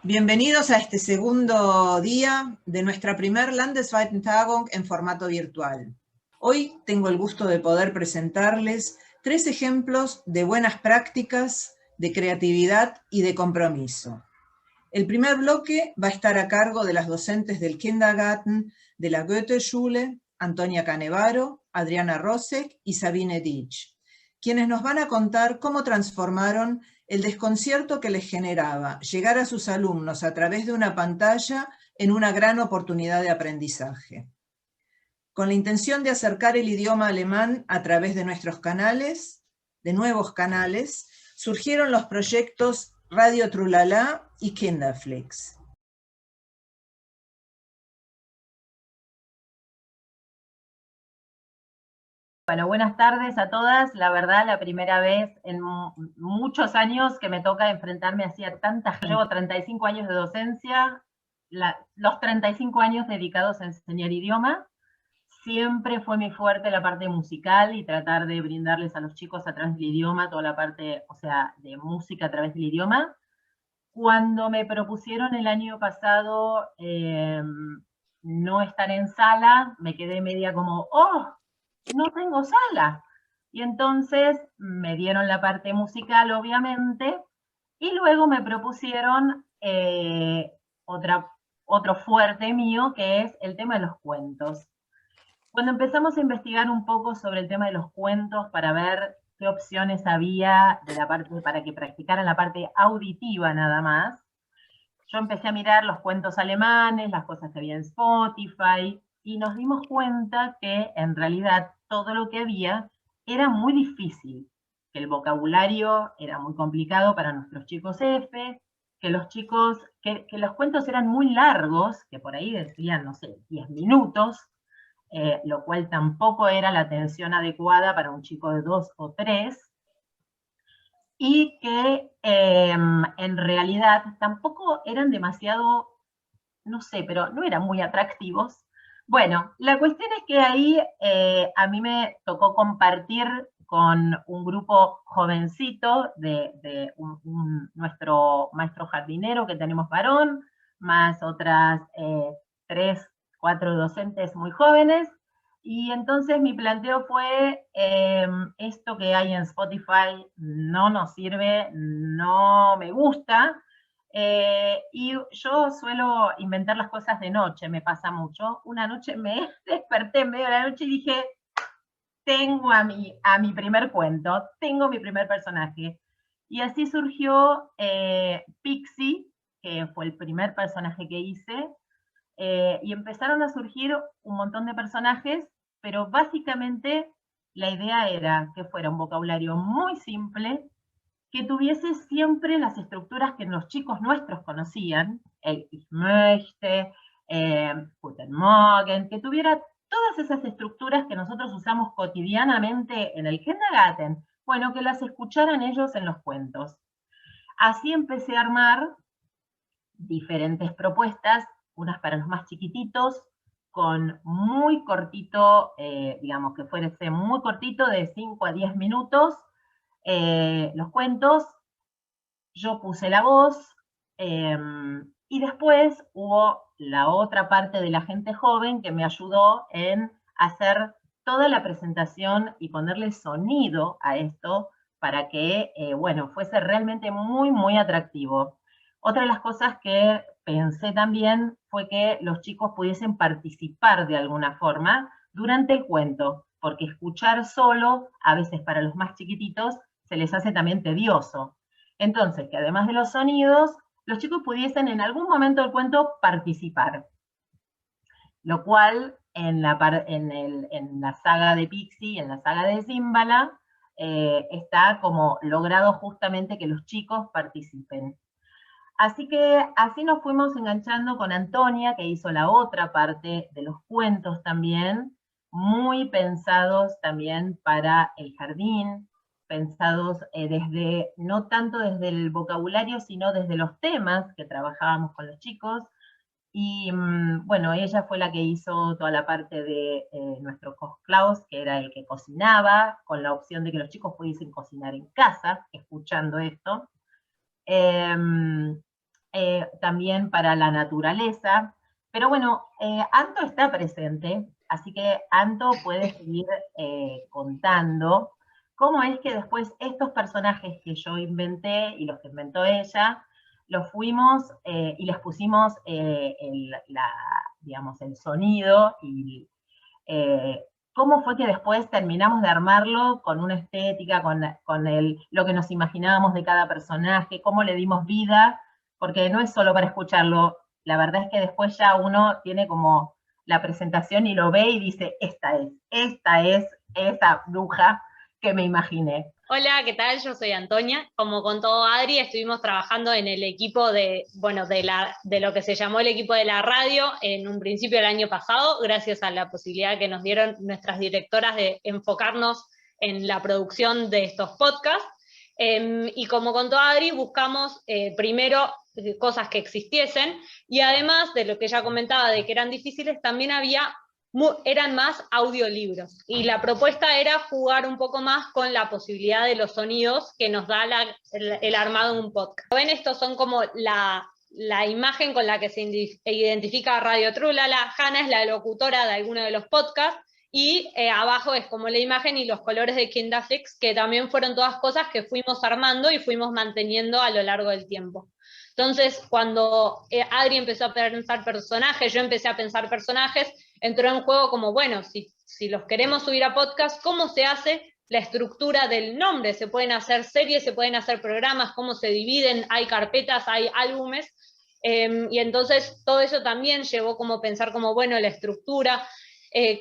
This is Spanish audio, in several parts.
Bienvenidos a este segundo día de nuestra primer Landesweiten Tagung en formato virtual. Hoy tengo el gusto de poder presentarles 3 ejemplos de buenas prácticas, de creatividad y de compromiso. El primer bloque va a estar a cargo de las docentes del Kindergarten de la Goethe-Schule, Antonia Canevaro, Adriana Rosek y Sabine Ditsch, quienes nos van a contar cómo transformaron el desconcierto que les generaba llegar a sus alumnos a través de una pantalla en una gran oportunidad de aprendizaje. Con la intención de acercar el idioma alemán a través de nuestros canales, de nuevos canales, surgieron los proyectos Radio Trulala y Kinderflix. Bueno, buenas tardes a todas. La verdad, la primera vez en muchos años que me toca enfrentarme así a tanta gente. Llevo 35 años de docencia, los 35 años dedicados a enseñar idioma. Siempre fue mi fuerte la parte musical y tratar de brindarles a los chicos a través del idioma, toda la parte, o sea, de música a través del idioma. Cuando me propusieron el año pasado no estar en sala, me quedé media como, ¡oh! No tengo sala. Y entonces me dieron la parte musical, obviamente, y luego me propusieron otro fuerte mío, que es el tema de los cuentos. Cuando empezamos a investigar un poco sobre el tema de los cuentos para ver qué opciones había de la parte, para que practicaran la parte auditiva nada más, yo empecé a mirar los cuentos alemanes, las cosas que había en Spotify, y nos dimos cuenta que en realidad todo lo que había era muy difícil, que el vocabulario era muy complicado para nuestros chicos F, que los cuentos eran muy largos, que por ahí decían, no sé, 10 minutos, lo cual tampoco era la atención adecuada para un chico de 2 o 3, y que en realidad tampoco eran demasiado, no sé, pero no eran muy atractivos. Bueno, la cuestión es que ahí a mí me tocó compartir con un grupo jovencito de nuestro maestro jardinero que tenemos varón, más otras 3, 4 docentes muy jóvenes. Y entonces mi planteo fue, esto que hay en Spotify no nos sirve, no me gusta, y yo suelo inventar las cosas de noche, me pasa mucho. Una noche me desperté en medio de la noche y dije, tengo a mi primer cuento, tengo mi primer personaje. Y así surgió Pixie, que fue el primer personaje que hice, y empezaron a surgir un montón de personajes, pero básicamente la idea era que fuera un vocabulario muy simple, que tuviese siempre las estructuras que los chicos nuestros conocían, el Ich möchte, Guten Morgen, que tuviera todas esas estructuras que nosotros usamos cotidianamente en el kindergarten, bueno, que las escucharan ellos en los cuentos. Así empecé a armar diferentes propuestas, unas para los más chiquititos, con muy cortito, digamos que fuese muy cortito, de 5 a 10 minutos, los cuentos. Yo puse la voz, y después hubo la otra parte de la gente joven que me ayudó en hacer toda la presentación y ponerle sonido a esto para que, bueno, fuese realmente muy, muy atractivo. Otra de las cosas que pensé también fue que los chicos pudiesen participar de alguna forma durante el cuento, porque escuchar solo, a veces para los más chiquititos, se les hace también tedioso. Entonces, que además de los sonidos, los chicos pudiesen en algún momento del cuento participar. Lo cual en la saga de Pixie, en la saga de Zimbala, está como logrado justamente que los chicos participen. Así que así nos fuimos enganchando con Antonia, que hizo la otra parte de los cuentos también, muy pensados también para el jardín, pensados no tanto desde el vocabulario, sino desde los temas que trabajábamos con los chicos. Y bueno, ella fue la que hizo toda la parte de nuestro Kochklaus, que era el que cocinaba, con la opción de que los chicos pudiesen cocinar en casa, escuchando esto. también para la naturaleza. Pero bueno, Anto está presente, así que Anto puede seguir contando cómo es que después estos personajes que yo inventé y los que inventó ella, los fuimos y les pusimos digamos, el sonido y cómo fue que después terminamos de armarlo con una estética, con lo que nos imaginábamos de cada personaje, cómo le dimos vida, porque no es solo para escucharlo, la verdad es que después ya uno tiene como la presentación y lo ve y dice, esta es esa bruja que me imaginé. Hola, ¿qué tal? Yo soy Antonia. Como contó Adri, estuvimos trabajando en el equipo de lo que se llamó el equipo de la radio en un principio del año pasado, gracias a la posibilidad que nos dieron nuestras directoras de enfocarnos en la producción de estos podcasts. Y como contó Adri, buscamos primero cosas que existiesen, y además de lo que ella comentaba de que eran difíciles, también eran más audiolibros, y la propuesta era jugar un poco más con la posibilidad de los sonidos que nos da el armado de un podcast. Ven, estos son como la imagen con la que se identifica Radio Trulala. Hanna es la locutora de alguno de los podcasts, y abajo es como la imagen y los colores de Kindaflix, que también fueron todas cosas que fuimos armando y fuimos manteniendo a lo largo del tiempo. Entonces, cuando Adri empezó a pensar personajes, yo empecé a pensar personajes, entró en juego como, bueno, si los queremos subir a podcast, ¿cómo se hace la estructura del nombre? Se pueden hacer series, se pueden hacer programas, cómo se dividen, hay carpetas, hay álbumes, y entonces todo eso también llevó como pensar como, bueno, la estructura,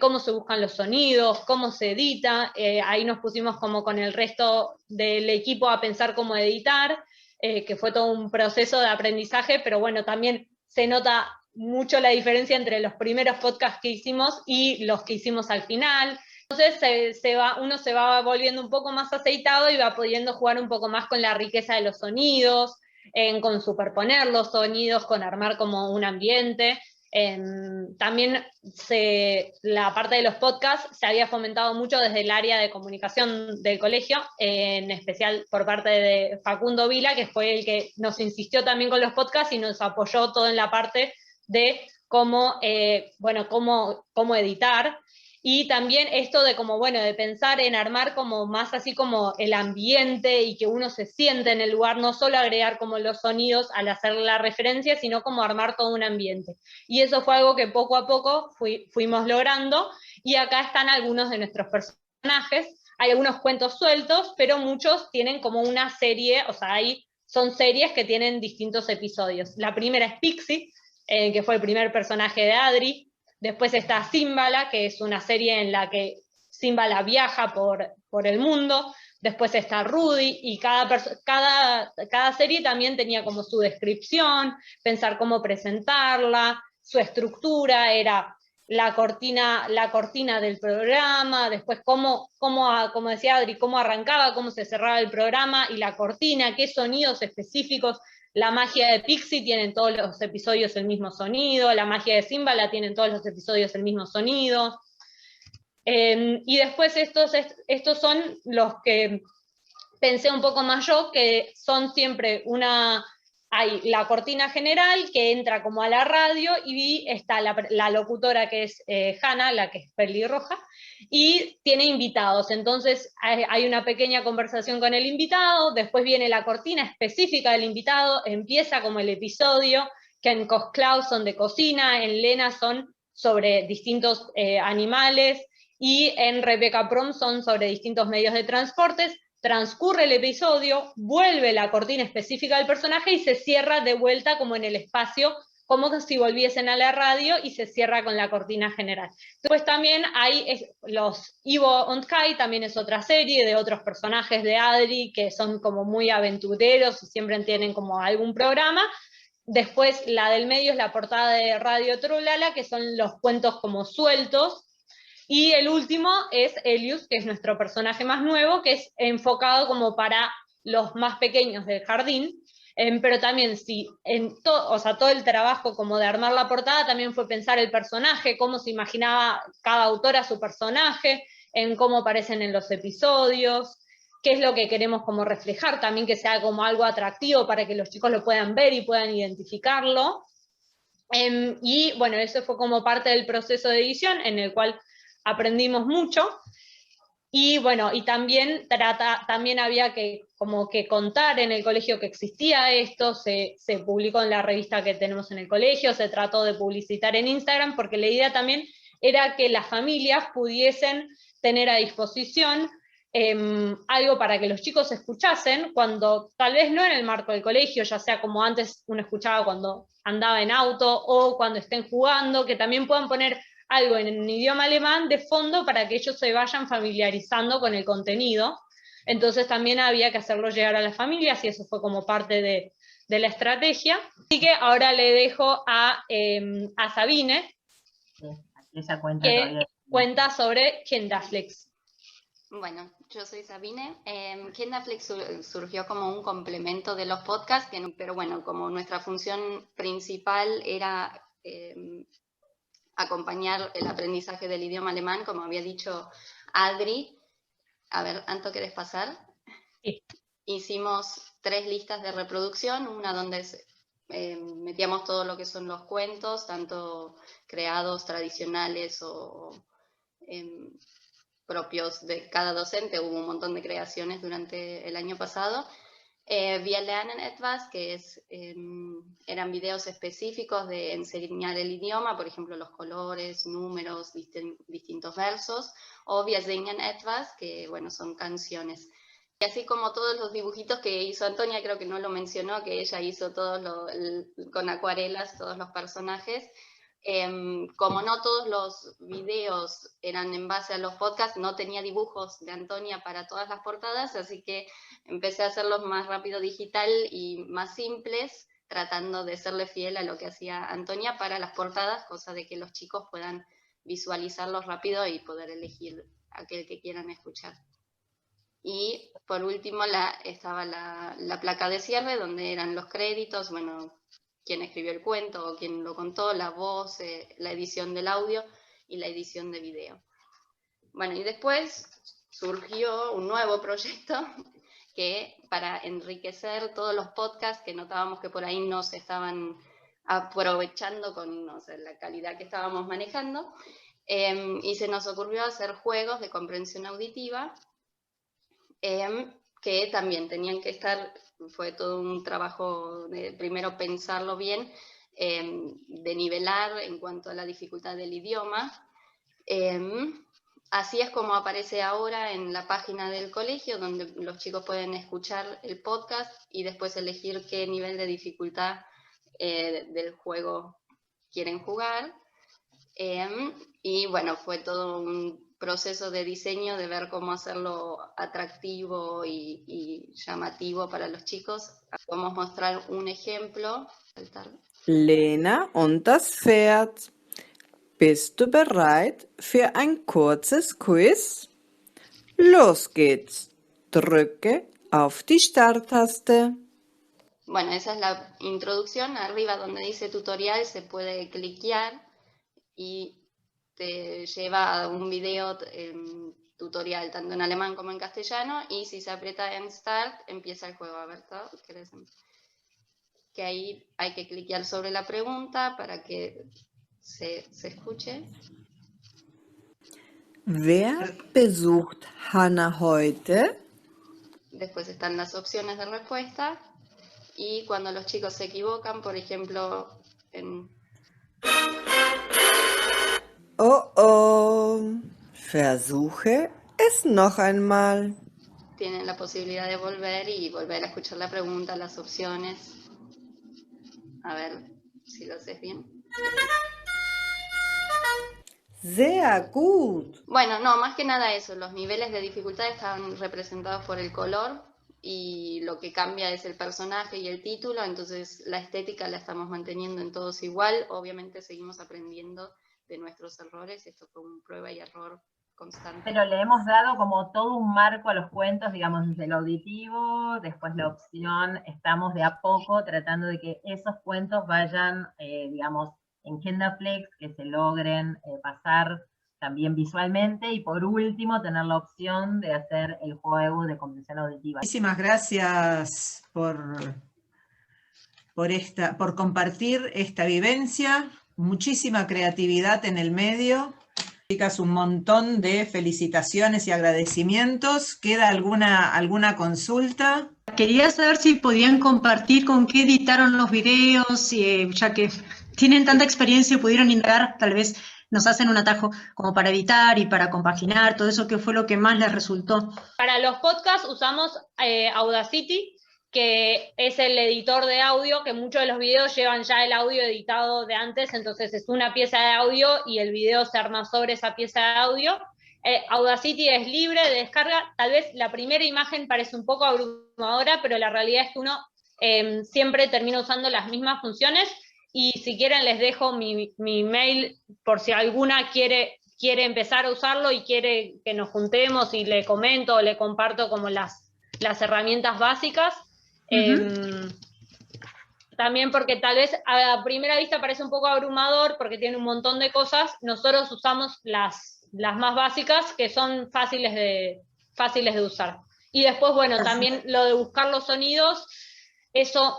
cómo se buscan los sonidos, cómo se edita, ahí nos pusimos como con el resto del equipo a pensar cómo editar, que fue todo un proceso de aprendizaje, pero bueno, también se nota mucho la diferencia entre los primeros podcasts que hicimos y los que hicimos al final. Entonces uno se va volviendo un poco más aceitado y va pudiendo jugar un poco más con la riqueza de los sonidos, con superponer los sonidos, con armar como un ambiente. También la parte de los podcasts se había fomentado mucho desde el área de comunicación del colegio, en especial por parte de Facundo Vila, que fue el que nos insistió también con los podcasts y nos apoyó todo en la parte de cómo editar. Y también esto de como, bueno, de pensar en armar como más así como el ambiente y que uno se siente en el lugar, no solo agregar como los sonidos al hacer la referencia, sino como armar todo un ambiente. Y eso fue algo que poco a poco fuimos logrando, y acá están algunos de nuestros personajes. Hay algunos cuentos sueltos, pero muchos tienen como una serie, o sea, son series que tienen distintos episodios. La primera es Pixie, que fue el primer personaje de Adri. Después está Simbala, que es una serie en la que Simbala viaja por el mundo. Después está Rudy, y cada serie también tenía como su descripción, pensar cómo presentarla, su estructura era la cortina del programa, después como decía Adri, cómo arrancaba, cómo se cerraba el programa, y la cortina, qué sonidos específicos. La magia de Pixie tienen todos los episodios el mismo sonido, la magia de Simbala tienen todos los episodios el mismo sonido. Y después estos son los que pensé un poco más yo, que son siempre hay la cortina general que entra como a la radio, y está la locutora que es Hanna, la que es pelirroja, y tiene invitados. Entonces hay una pequeña conversación con el invitado, después viene la cortina específica del invitado, empieza como el episodio, que en Cosclaus son de cocina, en Lena son sobre distintos animales, y en Rebecca Prom son sobre distintos medios de transportes. Transcurre el episodio, vuelve la cortina específica del personaje y se cierra de vuelta como en el espacio, como si volviesen a la radio, y se cierra con la cortina general. Después también hay los Ivo und Kai, también es otra serie de otros personajes de Adri que son como muy aventureros y siempre tienen como algún programa. Después la del medio es la portada de Radio Trulala, que son los cuentos como sueltos. Y el último es Elius, que es nuestro personaje más nuevo, que es enfocado como para los más pequeños del jardín, pero también todo el trabajo como de armar la portada también fue pensar el personaje, cómo se imaginaba cada autora su personaje, en cómo aparecen en los episodios. qué es lo que queremos como reflejar, también que sea como algo atractivo para que los chicos lo puedan ver y puedan identificarlo. Y bueno, eso fue como parte del proceso de edición en el cual aprendimos mucho. Y bueno, y también había que como que contar en el colegio que existía esto, se publicó en la revista que tenemos en el colegio, se trató de publicitar en Instagram, porque la idea también era que las familias pudiesen tener a disposición algo para que los chicos escuchasen, cuando tal vez no en el marco del colegio, ya sea como antes uno escuchaba cuando andaba en auto o cuando estén jugando, que también puedan poner algo en idioma alemán de fondo para que ellos se vayan familiarizando con el contenido. Entonces también había que hacerlo llegar a las familias y eso fue como parte de la estrategia. Así que ahora le dejo a Sabine, Ella cuenta que cuenta sobre Kinderflix. Bueno, yo soy Sabine. Kinderflix surgió como un complemento de los podcasts, pero bueno, como nuestra función principal era acompañar el aprendizaje del idioma alemán, como había dicho Adri. A ver, Anto, ¿querés pasar? Sí. Hicimos 3 listas de reproducción, una donde metíamos todo lo que son los cuentos, tanto creados, tradicionales o propios de cada docente. Hubo un montón de creaciones durante el año pasado. Wir lernen etwas, que eran videos específicos de enseñar el idioma, por ejemplo, los colores, números, distintos versos, o Wir singen etwas, que bueno, son canciones. Y así como todos los dibujitos que hizo Antonia, creo que no lo mencionó, que ella hizo con acuarelas, todos los personajes. Como no todos los videos eran en base a los podcasts, no tenía dibujos de Antonia para todas las portadas, así que empecé a hacerlos más rápido digital y más simples, tratando de serle fiel a lo que hacía Antonia para las portadas, cosa de que los chicos puedan visualizarlos rápido y poder elegir aquel que quieran escuchar. Y por último estaba la placa de cierre, donde eran los créditos, bueno, quién escribió el cuento o quién lo contó, la voz, la edición del audio y la edición de video. Bueno, y después surgió un nuevo proyecto que para enriquecer todos los podcasts que notábamos que por ahí no se estaban aprovechando con la calidad que estábamos manejando, y se nos ocurrió hacer juegos de comprensión auditiva, que también tenían que estar, fue todo un trabajo de primero pensarlo bien, de nivelar en cuanto a la dificultad del idioma. Así es como aparece ahora en la página del colegio, donde los chicos pueden escuchar el podcast y después elegir qué nivel de dificultad del juego quieren jugar. Y bueno, fue todo un proceso de diseño, de ver cómo hacerlo atractivo y llamativo para los chicos. Vamos a mostrar un ejemplo. Lena und das Pferd. Bist du bereit für ein kurzes Quiz? Los geht's. Drücke auf die Starttaste. Bueno, esa es la introducción. Arriba donde dice tutorial se puede cliquear y te lleva a un video tutorial tanto en alemán como en castellano, y si se aprieta en Start empieza el juego. A ver, ¿querés? Que ahí hay que cliquear sobre la pregunta para que se escuche. Wer besucht Hannah heute? Después están las opciones de respuesta, y cuando los chicos se equivocan, por ejemplo, Oh, oh. Versuche es noch einmal. tienen la posibilidad de volver a escuchar la pregunta, las opciones. A ver si lo haces bien. Sehr gut. Bueno, no, más que nada eso, los niveles de dificultad están representados por el color y lo que cambia es el personaje y el título, entonces la estética la estamos manteniendo en todos igual. Obviamente seguimos aprendiendo de nuestros errores, esto fue un prueba y error constante. Pero le hemos dado como todo un marco a los cuentos, digamos, desde el auditivo, después la opción, estamos de a poco tratando de que esos cuentos vayan, digamos, en Kinderflix, que se logren pasar también visualmente, y por último tener la opción de hacer el juego de comprensión auditiva. Muchísimas gracias por compartir esta vivencia, muchísima creatividad en el medio. Chicas, un montón de felicitaciones y agradecimientos. ¿Queda alguna consulta? Quería saber si podían compartir con qué editaron los videos, ya que tienen tanta experiencia y pudieron indagar, tal vez nos hacen un atajo como para editar y para compaginar, todo eso, ¿qué fue lo que más les resultó? Para los podcasts usamos Audacity, que es el editor de audio, que muchos de los videos llevan ya el audio editado de antes, entonces es una pieza de audio y el video se arma sobre esa pieza de audio. Audacity es libre de descarga, tal vez la primera imagen parece un poco abrumadora, pero la realidad es que uno siempre termina usando las mismas funciones, y si quieren les dejo mi mail por si alguna quiere empezar a usarlo y quiere que nos juntemos y le comento o le comparto como las herramientas básicas. También porque tal vez a primera vista parece un poco abrumador porque tiene un montón de cosas. Nosotros usamos las más básicas, que son fáciles de usar. Y después, bueno, también lo de buscar los sonidos, eso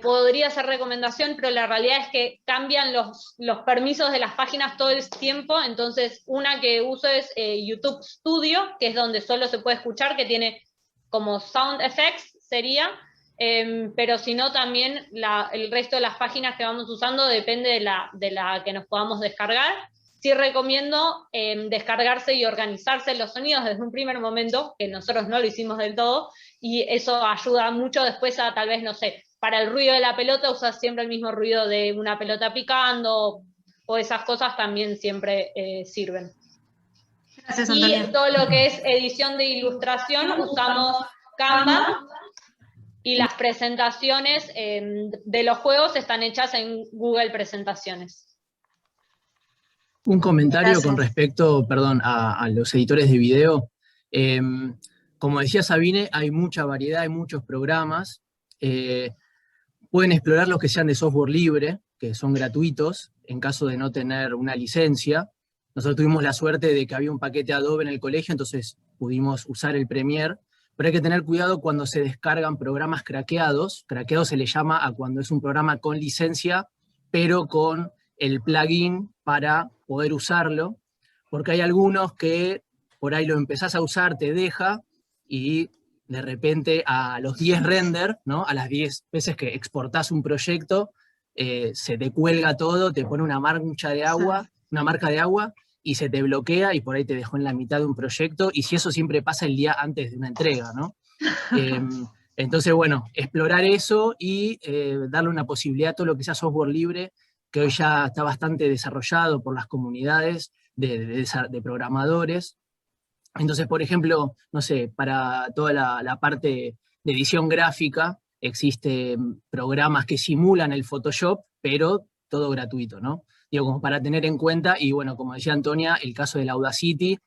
podría ser recomendación, pero la realidad es que cambian los permisos de las páginas todo el tiempo. Entonces, una que uso es YouTube Studio, que es donde solo se puede escuchar, que tiene como sound effects, sería, pero si no también el resto de las páginas que vamos usando depende de la que nos podamos descargar. Sí recomiendo descargarse y organizarse los sonidos desde un primer momento, que nosotros no lo hicimos del todo, y eso ayuda mucho después a tal vez, no sé, para el ruido de la pelota usas siempre el mismo ruido de una pelota picando, o esas cosas también siempre sirven. Gracias, Antonia. Y todo lo que es edición de ilustración usamos Canva, y las presentaciones de los juegos están hechas en Google Presentaciones. Un comentario Gracias. con respecto, perdón, a los editores de video. Como decía Sabine, hay mucha variedad, hay muchos programas. Pueden explorar los que sean de software libre, que son gratuitos, en caso de no tener una licencia. Nosotros tuvimos la suerte de que había un paquete Adobe en el colegio, entonces pudimos usar el Premiere, pero hay que tener cuidado cuando se descargan programas craqueados. Craqueado se le llama a cuando es un programa con licencia, pero con el plugin para poder usarlo, porque hay algunos que por ahí lo empezás a usar, te deja, y de repente a los 10 render, ¿no? A las 10 veces que exportás un proyecto, se te cuelga todo, te pone una marca de agua, y se te bloquea y por ahí te dejó en la mitad de un proyecto, y si eso siempre pasa el día antes de una entrega, ¿no? Entonces, bueno, explorar eso y darle una posibilidad a todo lo que sea software libre, que hoy ya está bastante desarrollado por las comunidades de programadores. Entonces, por ejemplo, no sé, para toda la parte de edición gráfica, existen programas que simulan el Photoshop, pero todo gratuito, ¿no? Digo, como para tener en cuenta, y bueno, como decía Antonia, el caso del Audacity,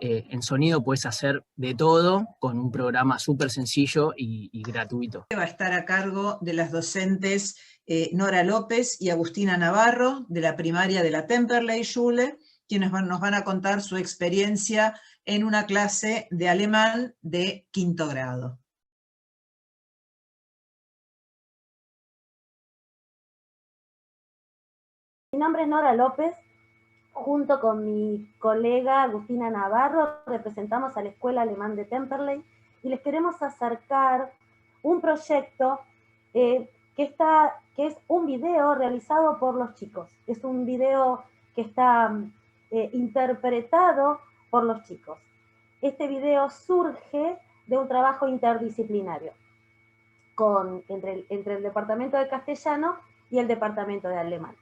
en sonido puedes hacer de todo con un programa súper sencillo y gratuito. Va a estar a cargo de las docentes Nora López y Agustina Navarro, de la primaria de la Temperley Schule, quienes nos van a contar su experiencia en una clase de alemán de 5º grado. Mi nombre es Nora López. Junto con mi colega Agustina Navarro representamos a la Escuela Alemán de Temperley y les queremos acercar un proyecto que es un video realizado por los chicos. Es un video que está interpretado por los chicos. Este video surge de un trabajo interdisciplinario entre el departamento de castellano y el departamento de alemán.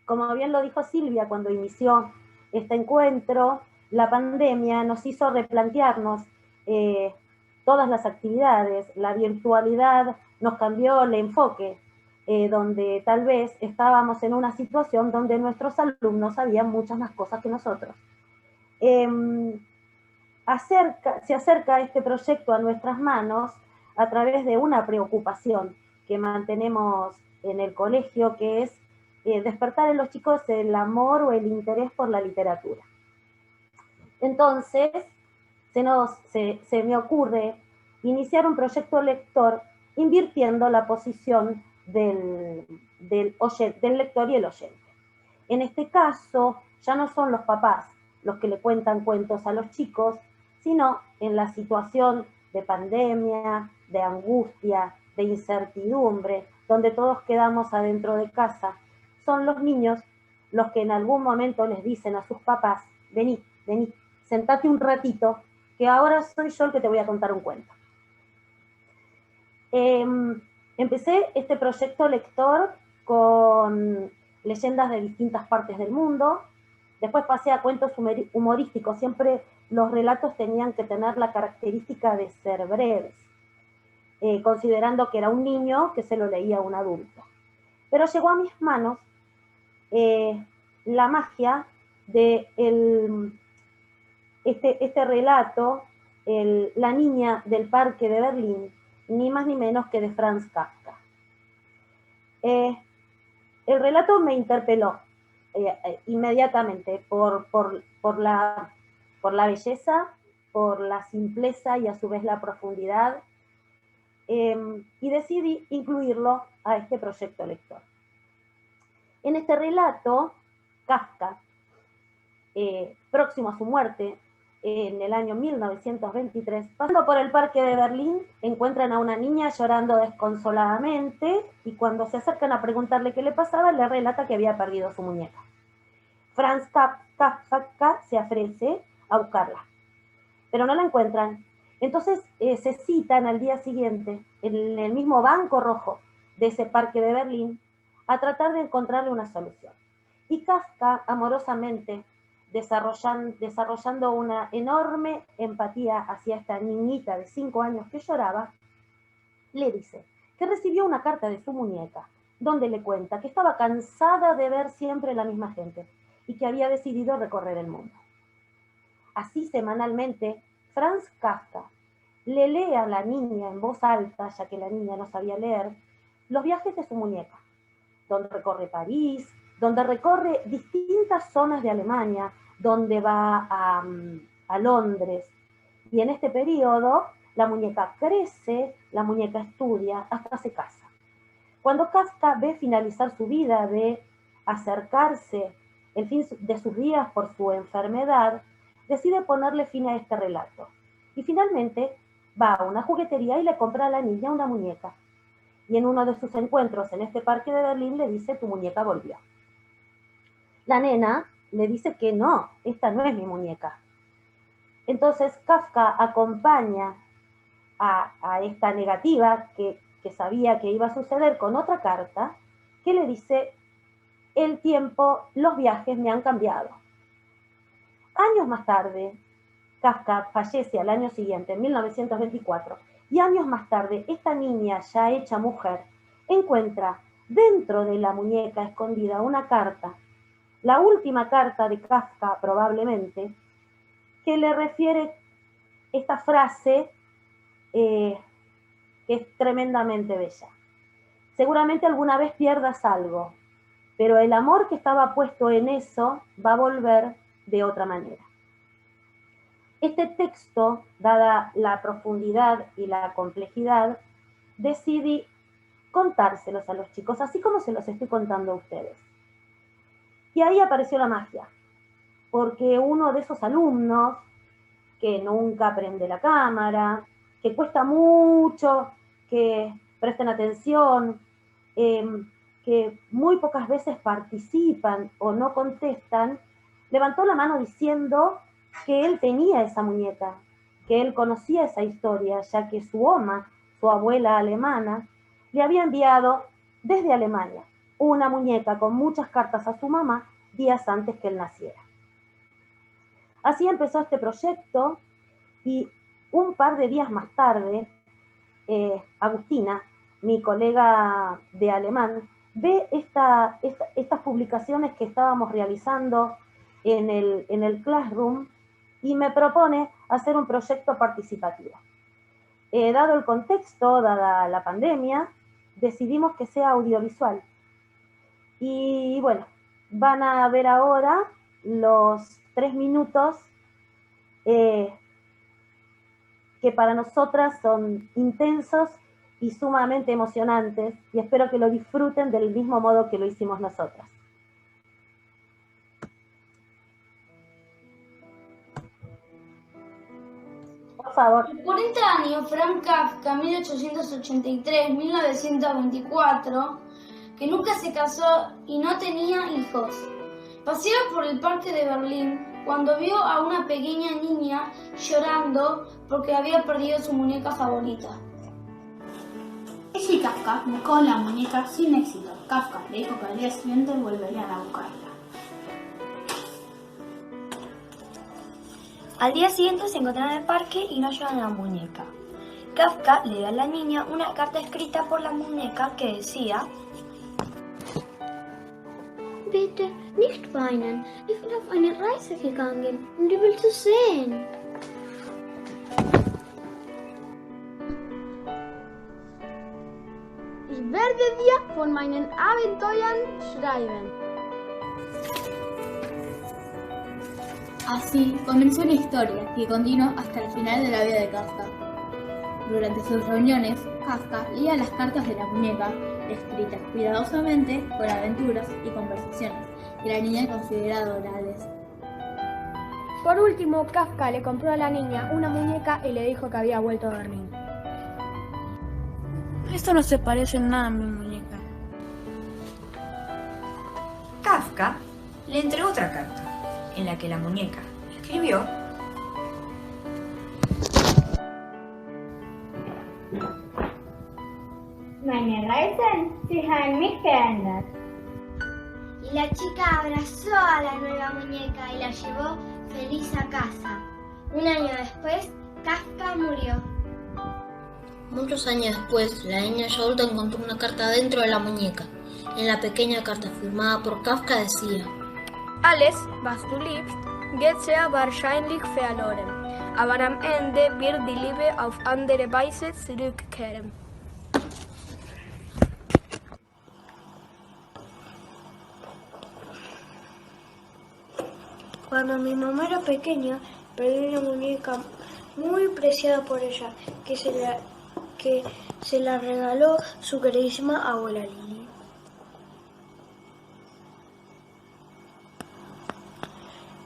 Como bien lo dijo Silvia cuando inició este encuentro, la pandemia nos hizo replantearnos todas las actividades, la virtualidad nos cambió el enfoque, donde tal vez estábamos en una situación donde nuestros alumnos sabían muchas más cosas que nosotros. Se acerca este proyecto a nuestras manos a través de una preocupación que mantenemos en el colegio, que es despertar en los chicos el amor o el interés por la literatura. Entonces, se me ocurre iniciar un proyecto lector invirtiendo la posición del lector y el oyente. En este caso, ya no son los papás los que le cuentan cuentos a los chicos, sino en la situación de pandemia, de angustia, de incertidumbre, donde todos quedamos adentro de casa, son los niños los que en algún momento les dicen a sus papás, vení, vení, sentate un ratito, que ahora soy yo el que te voy a contar un cuento. Empecé este proyecto lector con leyendas de distintas partes del mundo, después pasé a cuentos humorísticos, siempre los relatos tenían que tener la característica de ser breves, considerando que era un niño que se lo leía a un adulto. Pero llegó a mis manos la magia de este relato, La niña del parque de Berlín, ni más ni menos que de Franz Kafka. El relato me interpeló inmediatamente por la belleza, por la simpleza y a su vez la profundidad, y decidí incluirlo a este proyecto lector. En este relato, Kafka, próximo a su muerte, en el año 1923, pasando por el parque de Berlín, encuentran a una niña llorando desconsoladamente y cuando se acercan a preguntarle qué le pasaba, le relata que había perdido su muñeca. Franz Kafka se ofrece a buscarla, pero no la encuentran. Entonces se citan al día siguiente en el mismo banco rojo de ese parque de Berlín a tratar de encontrarle una solución. Y Kafka, amorosamente, desarrollando una enorme empatía hacia esta niñita de 5 años que lloraba, le dice que recibió una carta de su muñeca, donde le cuenta que estaba cansada de ver siempre la misma gente y que había decidido recorrer el mundo. Así, semanalmente, Franz Kafka le lee a la niña en voz alta, ya que la niña no sabía leer, los viajes de su muñeca, donde recorre París, donde recorre distintas zonas de Alemania, donde va a Londres. Y en este periodo, la muñeca crece, la muñeca estudia, hasta se casa. Cuando Kafka ve finalizar su vida, ve acercarse el fin de sus días por su enfermedad, decide ponerle fin a este relato. Y finalmente va a una juguetería y le compra a la niña una muñeca. Y en uno de sus encuentros en este parque de Berlín le dice, tu muñeca volvió. La nena le dice que no, esta no es mi muñeca. Entonces Kafka acompaña a esta negativa que sabía que iba a suceder con otra carta que le dice, el tiempo, los viajes me han cambiado. Años más tarde, Kafka fallece al año siguiente, en 1924, y años más tarde, esta niña ya hecha mujer encuentra dentro de la muñeca escondida una carta, la última carta de Kafka probablemente, que le refiere esta frase que es tremendamente bella. Seguramente alguna vez pierdas algo, pero el amor que estaba puesto en eso va a volver de otra manera. Este texto, dada la profundidad y la complejidad, decidí contárselos a los chicos, así como se los estoy contando a ustedes. Y ahí apareció la magia, porque uno de esos alumnos que nunca prende la cámara, que cuesta mucho que presten atención, que muy pocas veces participan o no contestan, levantó la mano diciendo que él tenía esa muñeca, que él conocía esa historia, ya que su Oma, su abuela alemana, le había enviado desde Alemania una muñeca con muchas cartas a su mamá días antes que él naciera. Así empezó este proyecto y un par de días más tarde, Agustina, mi colega de alemán, ve estas publicaciones que estábamos realizando en el Classroom y me propone hacer un proyecto participativo. Dado el contexto, dada la pandemia, decidimos que sea audiovisual. Y bueno, van a ver ahora los 3 minutos que para nosotras son intensos y sumamente emocionantes, y espero que lo disfruten del mismo modo que lo hicimos nosotras. Por favor. Por 40 años, Franz Kafka, 1883-1924, que nunca se casó y no tenía hijos, paseaba por el parque de Berlín cuando vio a una pequeña niña llorando porque había perdido su muñeca favorita. Ella y Kafka buscaron la muñeca sin éxito. Kafka le dijo que al día siguiente volverían a buscarla. Al día siguiente se encontraron en el parque y no hallaron la muñeca. Kafka le dio a la niña una carta escrita por la muñeca que decía: Bitte nicht weinen, ich bin auf eine Reise gegangen, um die Welt zu sehen. Ich werde dir von meinen Abenteuern schreiben. Así comenzó una historia que continuó hasta el final de la vida de Kafka. Durante sus reuniones, Kafka leía las cartas de la muñeca, escritas cuidadosamente con aventuras y conversaciones, que la niña consideraba adorables. Por último, Kafka le compró a la niña una muñeca y le dijo que había vuelto a Berlín. Esto no se parece en nada a mi muñeca. Kafka le entregó otra carta, en la que la muñeca escribió: Meine Reisen, sie haben mich verändert. Y la chica abrazó a la nueva muñeca y la llevó feliz a casa. Un año después, Kafka murió. Muchos años después, la niña ya adulta encontró una carta dentro de la muñeca. En la pequeña carta firmada por Kafka decía: Alles, was du liebst, geht sehr wahrscheinlich verloren. Aber am Ende wird die Liebe auf andere Weise zurückkehren. Cuando mi mamá era pequeña, perdí una muñeca muy preciada por ella, que se la regaló su queridísima abuela Lili.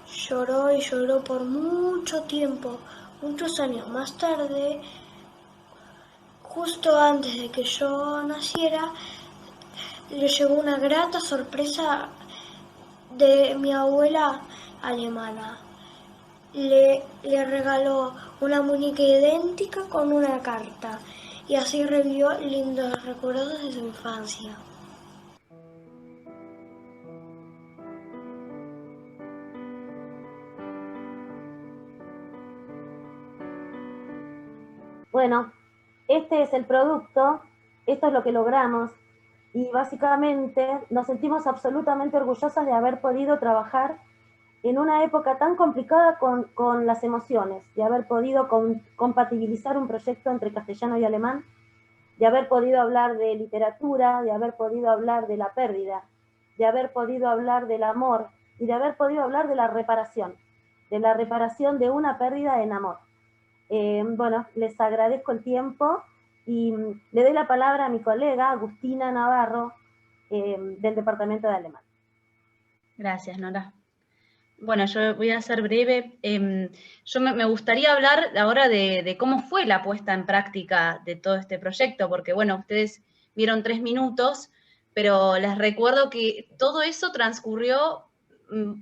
Lloró y lloró por mucho tiempo. Muchos años más tarde, justo antes de que yo naciera, le llegó una grata sorpresa de mi abuela alemana. Le regaló una muñeca idéntica con una carta, y así revivió lindos recuerdos de su infancia. Bueno, este es el producto, esto es lo que logramos, y básicamente nos sentimos absolutamente orgullosas de haber podido trabajar en una época tan complicada con las emociones, de haber podido compatibilizar un proyecto entre castellano y alemán, de haber podido hablar de literatura, de haber podido hablar de la pérdida, de haber podido hablar del amor y de haber podido hablar de la reparación de una pérdida en amor. Bueno, les agradezco el tiempo y le doy la palabra a mi colega Agustina Navarro del Departamento de Alemán. Gracias, Nora. Bueno, yo voy a ser breve. Yo me gustaría hablar ahora de cómo fue la puesta en práctica de todo este proyecto, porque bueno, ustedes vieron 3 minutos, pero les recuerdo que todo eso transcurrió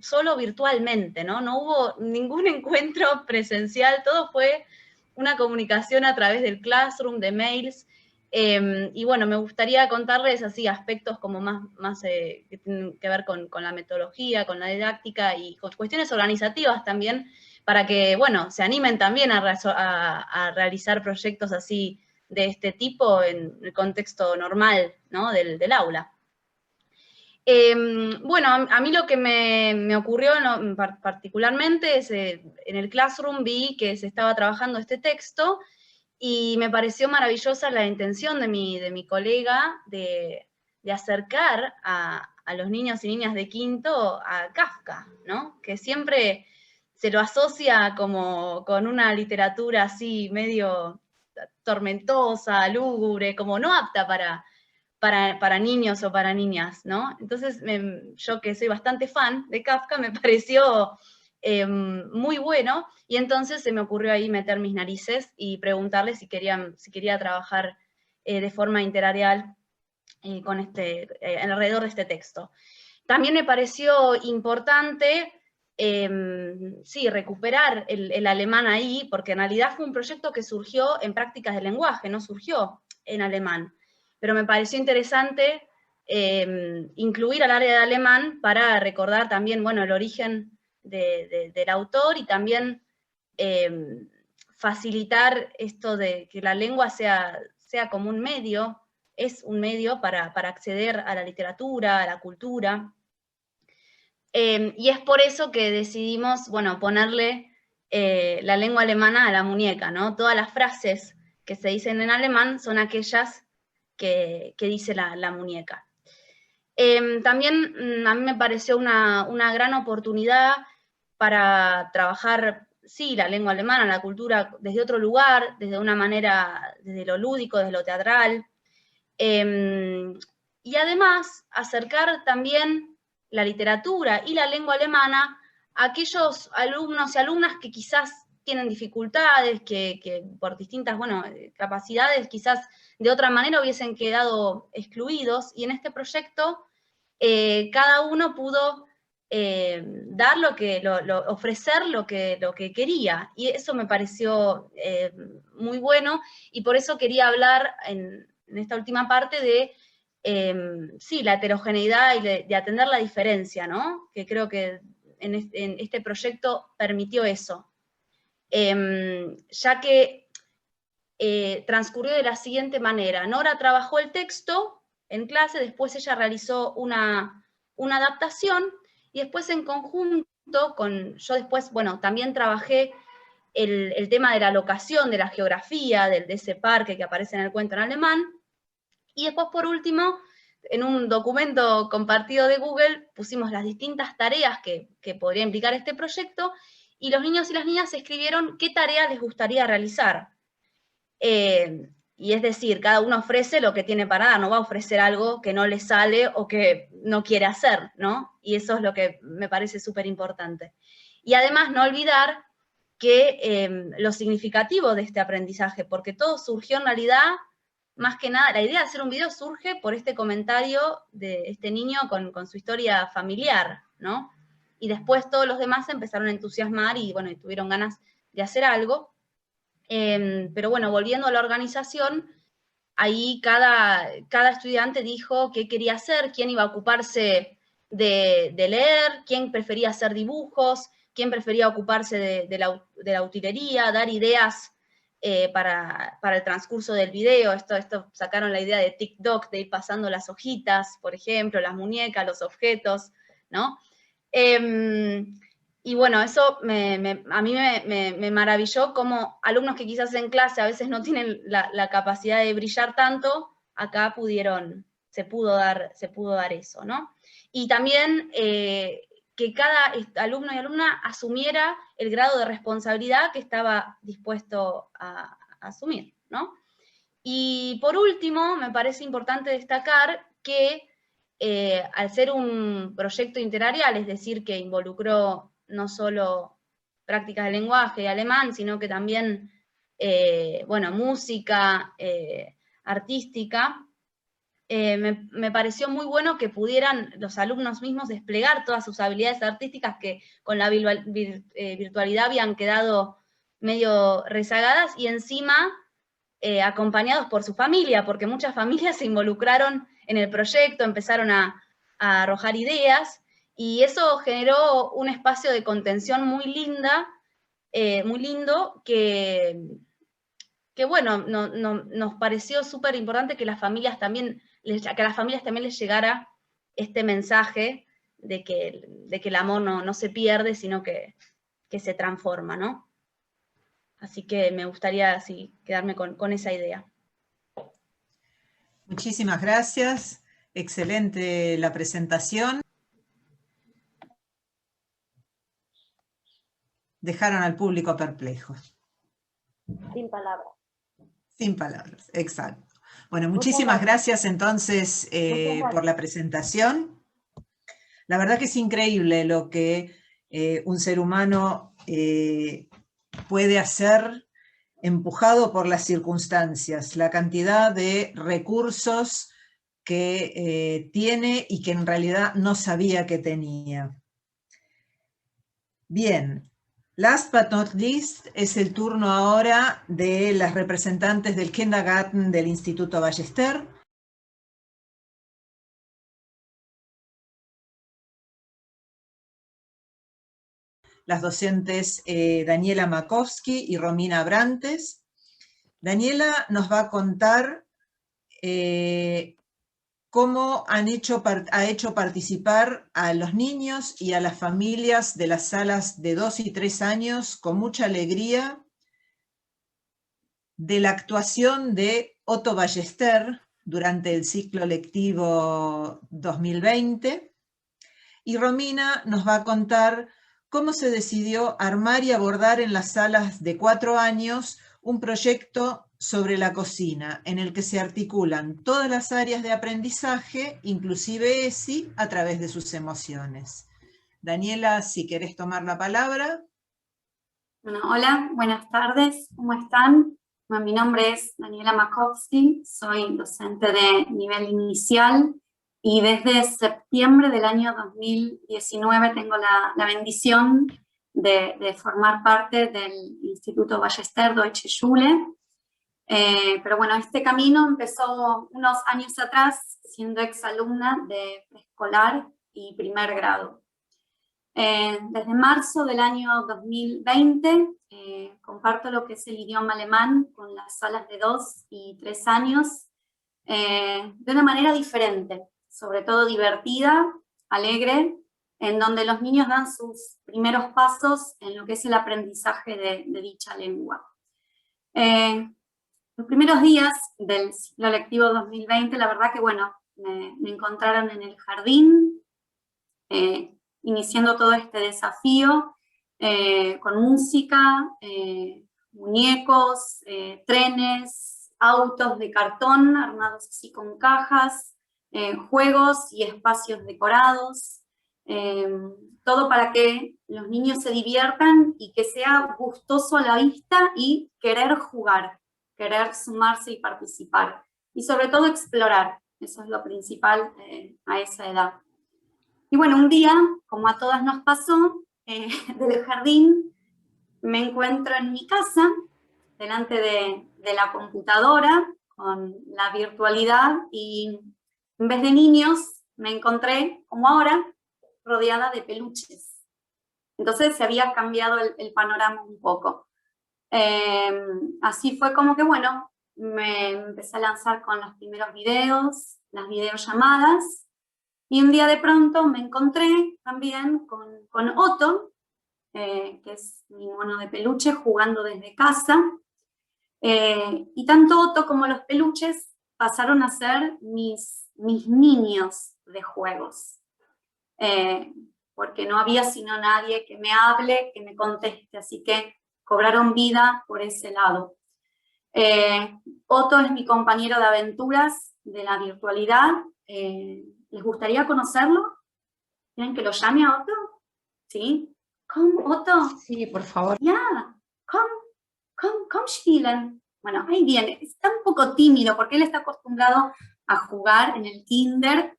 solo virtualmente, ¿no? No hubo ningún encuentro presencial, todo fue una comunicación a través del Classroom, de mails, y bueno, me gustaría contarles así aspectos como más que tienen que ver con la metodología, con la didáctica y con cuestiones organizativas también, para que, bueno, se animen también a realizar proyectos así de este tipo en el contexto normal, ¿no? del aula. Bueno, a mí lo que me ocurrió particularmente es, en el Classroom vi que se estaba trabajando este texto y me pareció maravillosa la intención de mi colega de acercar a los niños y niñas de quinto a Kafka, ¿no? Que siempre se lo asocia como con una literatura así medio tormentosa, lúgubre, como no apta para niños o para niñas, ¿no? Entonces, yo que soy bastante fan de Kafka, me pareció muy bueno, y entonces se me ocurrió ahí meter mis narices y preguntarle si quería trabajar de forma interareal con alrededor de este texto. También me pareció importante, sí, recuperar el alemán ahí, porque en realidad fue un proyecto que surgió en prácticas de lenguaje, no surgió en alemán. Pero me pareció interesante incluir al área de alemán para recordar también, bueno, el origen del autor, y también facilitar esto de que la lengua sea como un medio, es un medio para acceder a la literatura, a la cultura. Y es por eso que decidimos, bueno, ponerle la lengua alemana a la muñeca, ¿no? Todas las frases que se dicen en alemán son aquellas que dice la muñeca. También a mí me pareció una gran oportunidad para trabajar, sí, la lengua alemana, la cultura desde otro lugar, desde una manera, desde lo lúdico, desde lo teatral, y además acercar también la literatura y la lengua alemana a aquellos alumnos y alumnas que quizás tienen dificultades, que por distintas, bueno, capacidades quizás de otra manera hubiesen quedado excluidos, y en este proyecto cada uno pudo dar ofrecer lo que quería, y eso me pareció muy bueno, y por eso quería hablar en esta última parte de sí, la heterogeneidad y de atender la diferencia, ¿no? Que creo que en este proyecto permitió eso. Ya que transcurrió de la siguiente manera. Nora trabajó el texto en clase, después ella realizó una adaptación, y después en conjunto yo después, bueno, también trabajé el tema de la locación, de la geografía, de ese parque que aparece en el cuento en alemán, y después por último, en un documento compartido de Google, pusimos las distintas tareas que podría implicar este proyecto, y los niños y las niñas escribieron qué tarea les gustaría realizar. Y es decir, cada uno ofrece lo que tiene para dar, no va a ofrecer algo que no le sale o que no quiere hacer, ¿no? Y eso es lo que me parece súper importante. Y además no olvidar que lo significativo de este aprendizaje, porque todo surgió en realidad, más que nada, la idea de hacer un video surge por este comentario de este niño con su historia familiar, ¿no? Y después todos los demás se empezaron a entusiasmar y, bueno, y tuvieron ganas de hacer algo. Pero bueno, volviendo a la organización, ahí cada estudiante dijo qué quería hacer, quién iba a ocuparse de leer, quién prefería hacer dibujos, quién prefería ocuparse de la utilería, dar ideas para el transcurso del video. Esto sacaron la idea de TikTok, de ir pasando las hojitas, por ejemplo, las muñecas, los objetos, ¿no? Y bueno, eso a mí me maravilló como alumnos que quizás en clase a veces no tienen la capacidad de brillar tanto, acá se pudo dar eso, ¿no? Y también que cada alumno y alumna asumiera el grado de responsabilidad que estaba dispuesto a asumir, ¿no? Y por último, me parece importante destacar que al ser un proyecto interareal, es decir, que involucró no solo prácticas de lenguaje y alemán, sino que también, bueno, música, artística, me pareció muy bueno que pudieran los alumnos mismos desplegar todas sus habilidades artísticas que con la virtualidad habían quedado medio rezagadas, y encima acompañados por su familia, porque muchas familias se involucraron en el proyecto, empezaron a arrojar ideas, y eso generó un espacio de contención muy lindo, que bueno, nos pareció súper importante que a las familias también les llegara este mensaje de que el amor no se pierde, sino que se transforma, ¿no? Así que me gustaría así quedarme con esa idea. Muchísimas gracias. Excelente la presentación. dejaron al público perplejo. Sin palabras. Sin palabras, exacto. Bueno, Muchas muchísimas gracias. gracias entonces Muchas gracias. por la presentación. La verdad que es increíble lo que un ser humano puede hacer empujado por las circunstancias, la cantidad de recursos que tiene y que en realidad no sabía que tenía. Bien, last but not least es el turno ahora de las representantes del Kindergarten del Instituto Ballester. Las docentes Daniela Makowski y Romina Abrantes. Daniela nos va a contar cómo ha hecho participar a los niños y a las familias de las salas de 2 y 3 años con mucha alegría de la actuación de Otto Ballester durante el ciclo lectivo 2020. Y Romina nos va a contar cómo se decidió armar y abordar en las salas de 4 años un proyecto sobre la cocina, en el que se articulan todas las áreas de aprendizaje, inclusive ESI, a través de sus emociones. Daniela, si querés tomar la palabra. Bueno, hola, buenas tardes, ¿cómo están? Bueno, mi nombre es Daniela Makowski, soy docente de nivel inicial y desde septiembre del año 2019 tengo la bendición de formar parte del Instituto Ballester Deutsche Schule. Pero bueno, este camino empezó unos años atrás siendo exalumna de preescolar y primer grado. Desde marzo del año 2020 comparto lo que es el idioma alemán con las salas de 2 y 3 años de una manera diferente, sobre todo divertida, alegre, en donde los niños dan sus primeros pasos en lo que es el aprendizaje de dicha lengua. Los primeros días del ciclo lectivo 2020, la verdad que bueno, me encontraron en el jardín, iniciando todo este desafío, con música, muñecos, trenes, autos de cartón armados así con cajas, juegos y espacios decorados, todo para que los niños se diviertan y que sea gustoso a la vista y querer jugar, querer sumarse y participar. Y sobre todo explorar, eso es lo principal a esa edad. Y bueno, un día, como a todas nos pasó, del jardín me encuentro en mi casa, delante de la computadora, con la virtualidad, y en vez de niños me encontré, como ahora, rodeada de peluches. Entonces se había cambiado el panorama un poco. Así fue como que, bueno, me empecé a lanzar con los primeros videos, las videollamadas, y un día de pronto me encontré también con Otto, que es mi mono de peluche, jugando desde casa, y tanto Otto como los peluches pasaron a ser mis niños de juegos, porque no había sino nadie que me hable, que me conteste, así que cobraron vida por ese lado. Otto es mi compañero de aventuras de la virtualidad. ¿Les gustaría conocerlo? ¿Quieren que lo llame a Otto? ¿Sí? ¿Komm, Otto? Sí, por favor. Ya, komm spielen. Bueno, ahí viene. Está un poco tímido porque él está acostumbrado a jugar en el kinder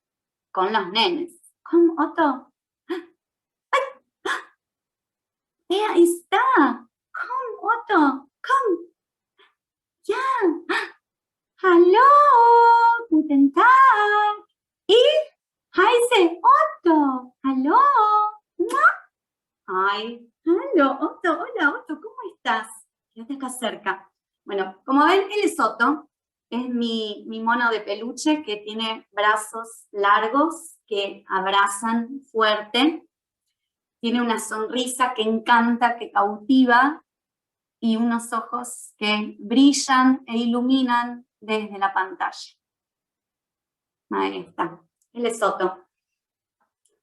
con los nenes. Komm, Otto. ¡Ay! ¡Ella está! Komm, Otto, komm. Ja. Hallo, guten Tag. Ich heiße Otto. Hallo. Ay, hallo, Otto. Hola, Otto, ¿cómo estás? Quédate acá cerca. Bueno, como ven, él es Otto. Es mi mono de peluche que tiene brazos largos que abrazan fuerte. Tiene una sonrisa que encanta, que cautiva, y unos ojos que brillan e iluminan desde la pantalla. Ahí está. Él es Otto.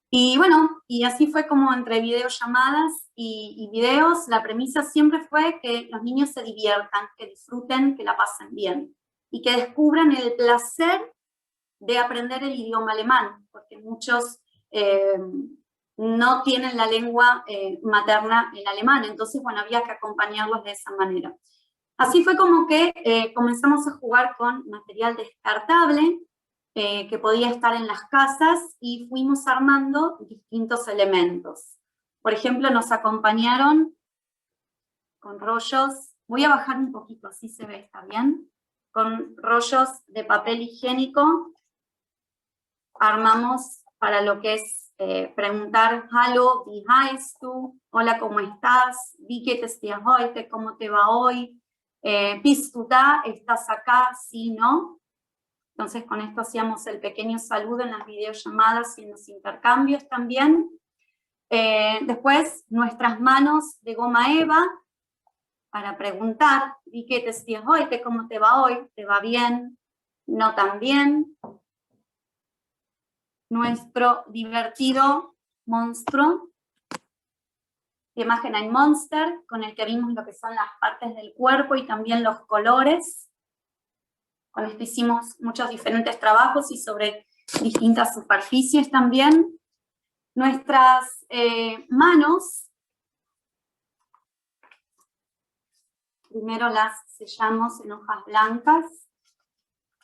Y bueno, y así fue como entre videollamadas y videos, la premisa siempre fue que los niños se diviertan, que disfruten, que la pasen bien, y que descubran el placer de aprender el idioma alemán, porque muchos no tienen la lengua materna el alemán, entonces bueno, había que acompañarlos de esa manera. Así fue como que comenzamos a jugar con material descartable, que podía estar en las casas, y fuimos armando distintos elementos. Por ejemplo, nos acompañaron con rollos, voy a bajar un poquito, así se ve, ¿está bien? Con rollos de papel higiénico, armamos para lo que es preguntar, Hallo, wie heißt du? Hola, ¿cómo estás? Wie geht es dir heute? ¿Cómo te va hoy? Bist du da? ¿Estás acá? Sí, no. Entonces con esto hacíamos el pequeño saludo en las videollamadas y en los intercambios también. Después nuestras manos de goma eva para preguntar, Wie geht es dir heute? ¿Cómo te va hoy? ¿Te va bien? No tan bien. Nuestro divertido monstruo, de imagen ein Monster, con el que vimos lo que son las partes del cuerpo y también los colores. Con esto hicimos muchos diferentes trabajos y sobre distintas superficies también. Nuestras manos, primero las sellamos en hojas blancas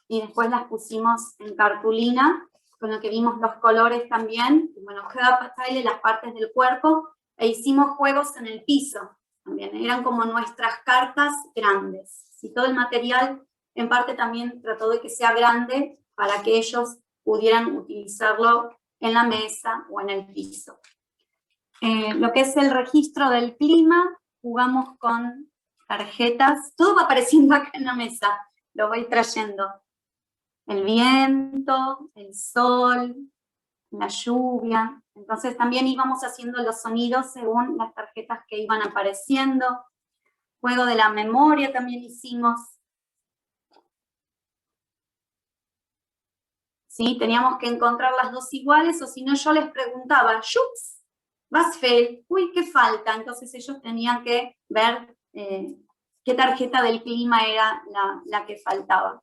y después las pusimos en cartulina, con lo que vimos los colores también, bueno, las partes del cuerpo, e hicimos juegos en el piso también. Eran como nuestras cartas grandes. Y todo el material en parte también trató de que sea grande para que ellos pudieran utilizarlo en la mesa o en el piso. Lo que es el registro del clima, jugamos con tarjetas, todo va apareciendo acá en la mesa, lo voy trayendo. El viento, el sol, la lluvia, entonces también íbamos haciendo los sonidos según las tarjetas que iban apareciendo. Juego de la memoria también hicimos. ¿Sí? Teníamos que encontrar las dos iguales, o si no yo les preguntaba, Schutz, was fehlt? Uy, ¿qué falta? Entonces ellos tenían que ver qué tarjeta del clima era la que faltaba.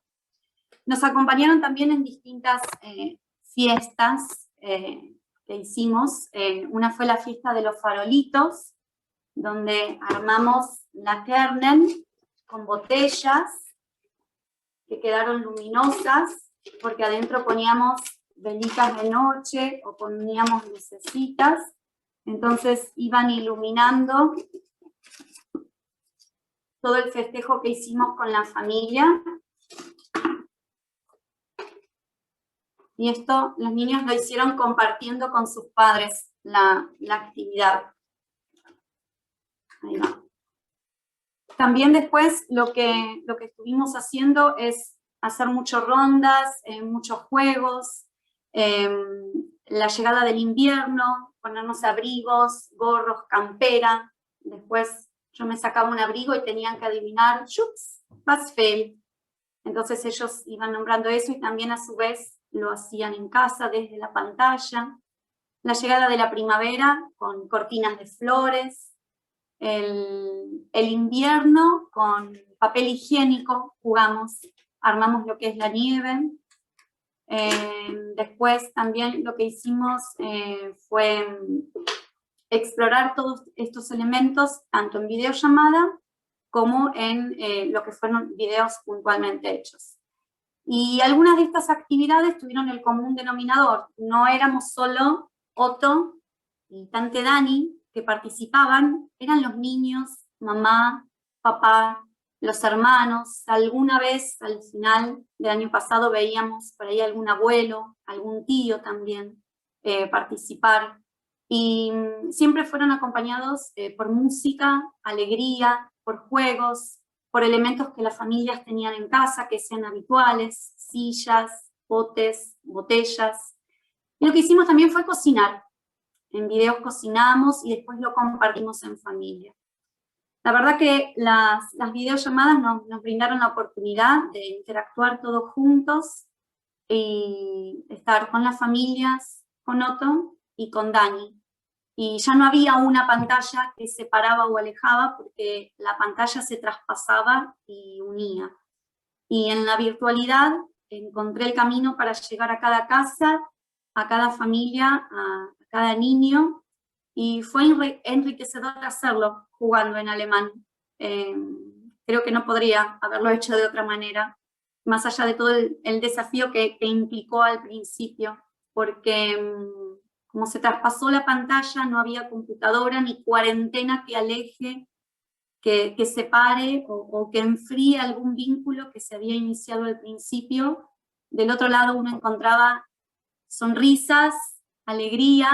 Nos acompañaron también en distintas fiestas que hicimos. Una fue la fiesta de los farolitos, donde armamos la kernel con botellas que quedaron luminosas, porque adentro poníamos velitas de noche o poníamos lucecitas, entonces iban iluminando todo el festejo que hicimos con la familia. Y esto los niños lo hicieron compartiendo con sus padres la actividad. Ahí va. También después lo que estuvimos haciendo es hacer muchas rondas, muchos juegos, la llegada del invierno, ponernos abrigos, gorros, campera. Después yo me sacaba un abrigo y tenían que adivinar, Schutz, was fehlt. Entonces ellos iban nombrando eso y también a su vez lo hacían en casa desde la pantalla. La llegada de la primavera con cortinas de flores, el invierno con papel higiénico, jugamos, armamos lo que es la nieve. Después también lo que hicimos fue explorar todos estos elementos, tanto en videollamada como en lo que fueron videos puntualmente hechos. Y algunas de estas actividades tuvieron el común denominador. No éramos solo Otto y Tante Dani que participaban, eran los niños, mamá, papá, los hermanos. Alguna vez al final del año pasado veíamos por ahí algún abuelo, algún tío también participar. Y siempre fueron acompañados por música, alegría, por juegos, por elementos que las familias tenían en casa, que sean habituales, sillas, potes, botellas. Y lo que hicimos también fue cocinar. En videos cocinamos y después lo compartimos en familia. La verdad que las videollamadas nos brindaron la oportunidad de interactuar todos juntos y estar con las familias, con Otto, y con Dani. Y ya no había una pantalla que separaba o alejaba, porque la pantalla se traspasaba y unía. Y en la virtualidad encontré el camino para llegar a cada casa, a cada familia, a cada niño, y fue enriquecedor hacerlo jugando en alemán. Creo que no podría haberlo hecho de otra manera, más allá de todo el desafío que implicó al principio, porque como se traspasó la pantalla, no había computadora ni cuarentena que aleje, que separe o que enfríe algún vínculo que se había iniciado al principio. Del otro lado uno encontraba sonrisas, alegría,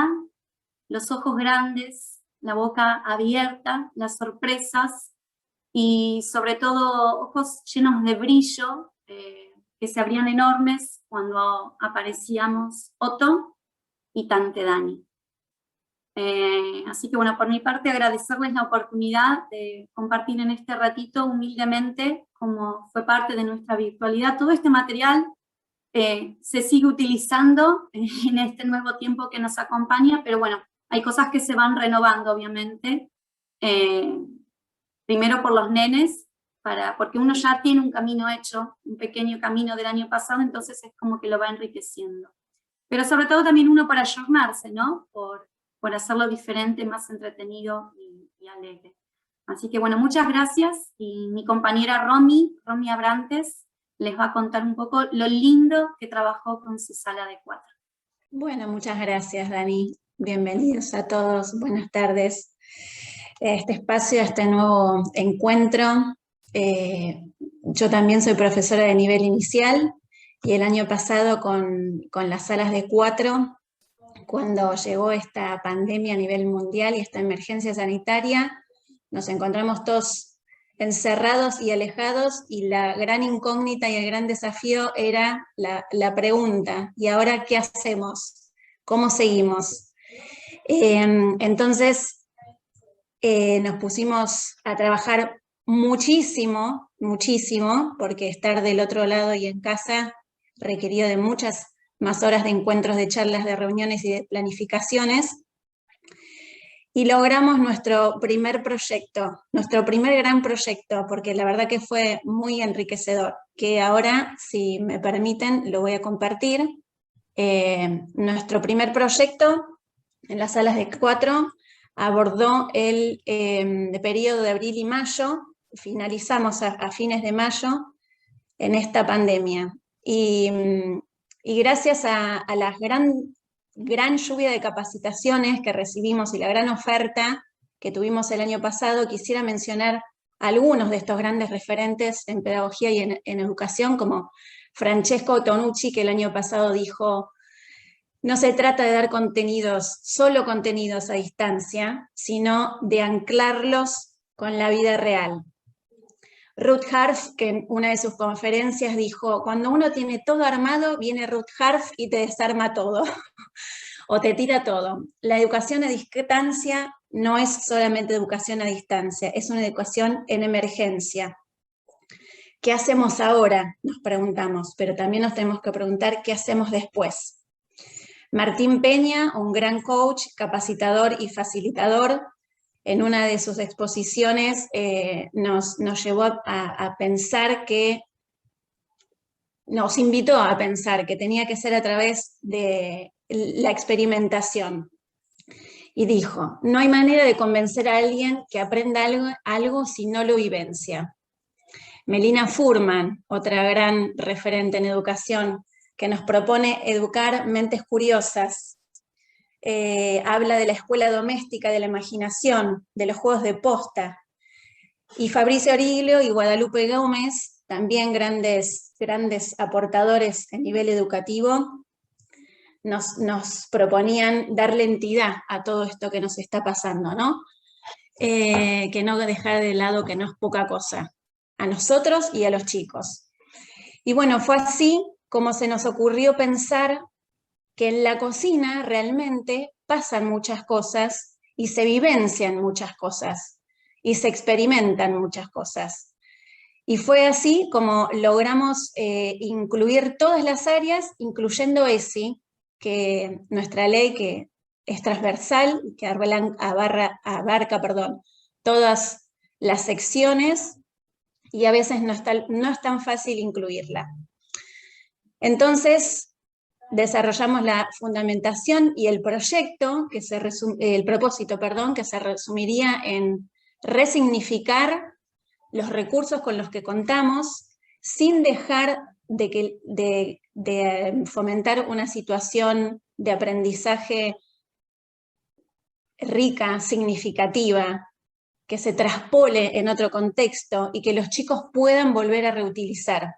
los ojos grandes, la boca abierta, las sorpresas, y sobre todo ojos llenos de brillo, que se abrían enormes cuando aparecíamos Otto y Tante Dani. Así que bueno, por mi parte agradecerles la oportunidad de compartir en este ratito humildemente, como fue parte de nuestra virtualidad. Todo este material se sigue utilizando en este nuevo tiempo que nos acompaña, pero bueno, hay cosas que se van renovando, obviamente. Primero por los nenes, porque uno ya tiene un camino hecho, un pequeño camino del año pasado, entonces es como que lo va enriqueciendo. Pero sobre todo también uno para ayornarse, ¿no? Por hacerlo diferente, más entretenido y alegre. Así que bueno, muchas gracias, y mi compañera Romy Abrantes les va a contar un poco lo lindo que trabajó con su sala de 4. Bueno, muchas gracias, Dani. Bienvenidos a todos, buenas tardes. Este espacio, este nuevo encuentro. Yo también soy profesora de nivel inicial, y el año pasado con las salas de 4, cuando llegó esta pandemia a nivel mundial y esta emergencia sanitaria, nos encontramos todos encerrados y alejados, y la gran incógnita y el gran desafío era la pregunta: ¿y ahora qué hacemos? ¿Cómo seguimos? Entonces nos pusimos a trabajar muchísimo, porque estar del otro lado y en casa requirió de muchas más horas de encuentros, de charlas, de reuniones y de planificaciones. Y logramos nuestro primer proyecto, nuestro primer gran proyecto, porque la verdad que fue muy enriquecedor, que ahora, si me permiten, lo voy a compartir. Nuestro primer proyecto en las salas de 4 abordó el periodo de abril y mayo. Finalizamos a fines de mayo en esta pandemia. Y gracias a la gran lluvia de capacitaciones que recibimos y la gran oferta que tuvimos el año pasado, quisiera mencionar algunos de estos grandes referentes en pedagogía y en educación, como Francesco Tonucci, que el año pasado dijo: no se trata de dar contenidos, solo contenidos a distancia, sino de anclarlos con la vida real. Ruth Harf, que en una de sus conferencias dijo: cuando uno tiene todo armado, viene Ruth Harf y te desarma todo, o te tira todo. La educación a distancia no es solamente educación a distancia, es una educación en emergencia. ¿Qué hacemos ahora? Nos preguntamos, pero también nos tenemos que preguntar qué hacemos después. Martín Peña, un gran coach, capacitador y facilitador, en una de sus exposiciones nos llevó a pensar nos invitó a pensar que tenía que ser a través de la experimentación. Y dijo: no hay manera de convencer a alguien que aprenda algo si no lo vivencia. Melina Furman, otra gran referente en educación, que nos propone educar mentes curiosas. Habla de la escuela doméstica, de la imaginación, de los juegos de posta. Y Fabricio Origlio y Guadalupe Gómez, también grandes aportadores a nivel educativo, nos proponían darle entidad a todo esto que nos está pasando, ¿no? Que no dejar de lado que no es poca cosa, a nosotros y a los chicos. Y bueno, fue así como se nos ocurrió pensar que en la cocina realmente pasan muchas cosas y se vivencian muchas cosas y se experimentan muchas cosas. Y fue así como logramos incluir todas las áreas, incluyendo ESI, que nuestra ley que es transversal, que abarca todas las secciones, y a veces no es tan fácil incluirla. Entonces, desarrollamos la fundamentación y el propósito, que se resumiría en resignificar los recursos con los que contamos, sin dejar de fomentar una situación de aprendizaje rica, significativa, que se traspole en otro contexto y que los chicos puedan volver a reutilizar,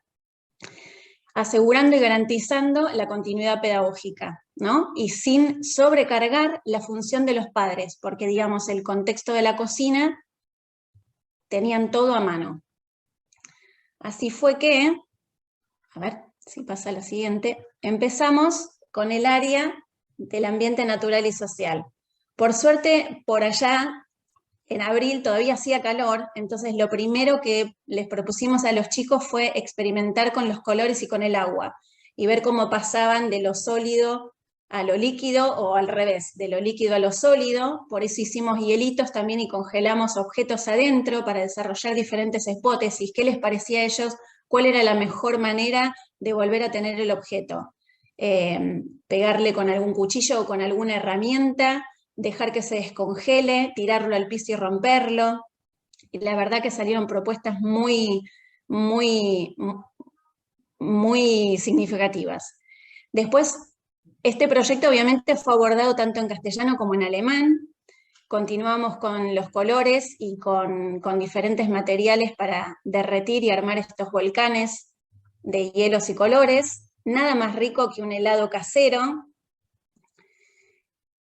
asegurando y garantizando la continuidad pedagógica, ¿no? Y sin sobrecargar la función de los padres, porque, digamos, el contexto de la cocina tenían todo a mano. Así fue que, a ver si pasa la siguiente, empezamos con el área del ambiente natural y social. Por suerte, por allá, en abril todavía hacía calor, entonces lo primero que les propusimos a los chicos fue experimentar con los colores y con el agua, y ver cómo pasaban de lo sólido a lo líquido, o al revés, de lo líquido a lo sólido. Por eso hicimos hielitos también y congelamos objetos adentro para desarrollar diferentes hipótesis. ¿Qué les parecía a ellos? ¿Cuál era la mejor manera de volver a tener el objeto? Pegarle con algún cuchillo o con alguna herramienta, dejar que se descongele, tirarlo al piso y romperlo. Y la verdad que salieron propuestas muy significativas. Después, este proyecto obviamente fue abordado tanto en castellano como en alemán. Continuamos con los colores y con diferentes materiales para derretir y armar estos volcanes de hielos y colores. Nada más rico que un helado casero.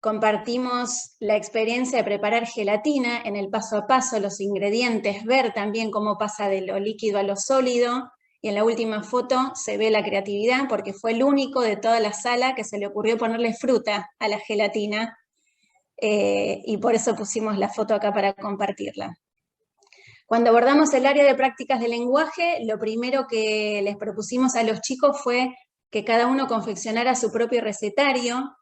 Compartimos la experiencia de preparar gelatina en el paso a paso, los ingredientes, ver también cómo pasa de lo líquido a lo sólido. Y en la última foto se ve la creatividad, porque fue el único de toda la sala que se le ocurrió ponerle fruta a la gelatina, y por eso pusimos la foto acá para compartirla. Cuando abordamos el área de prácticas de lenguaje, lo primero que les propusimos a los chicos fue que cada uno confeccionara su propio recetario,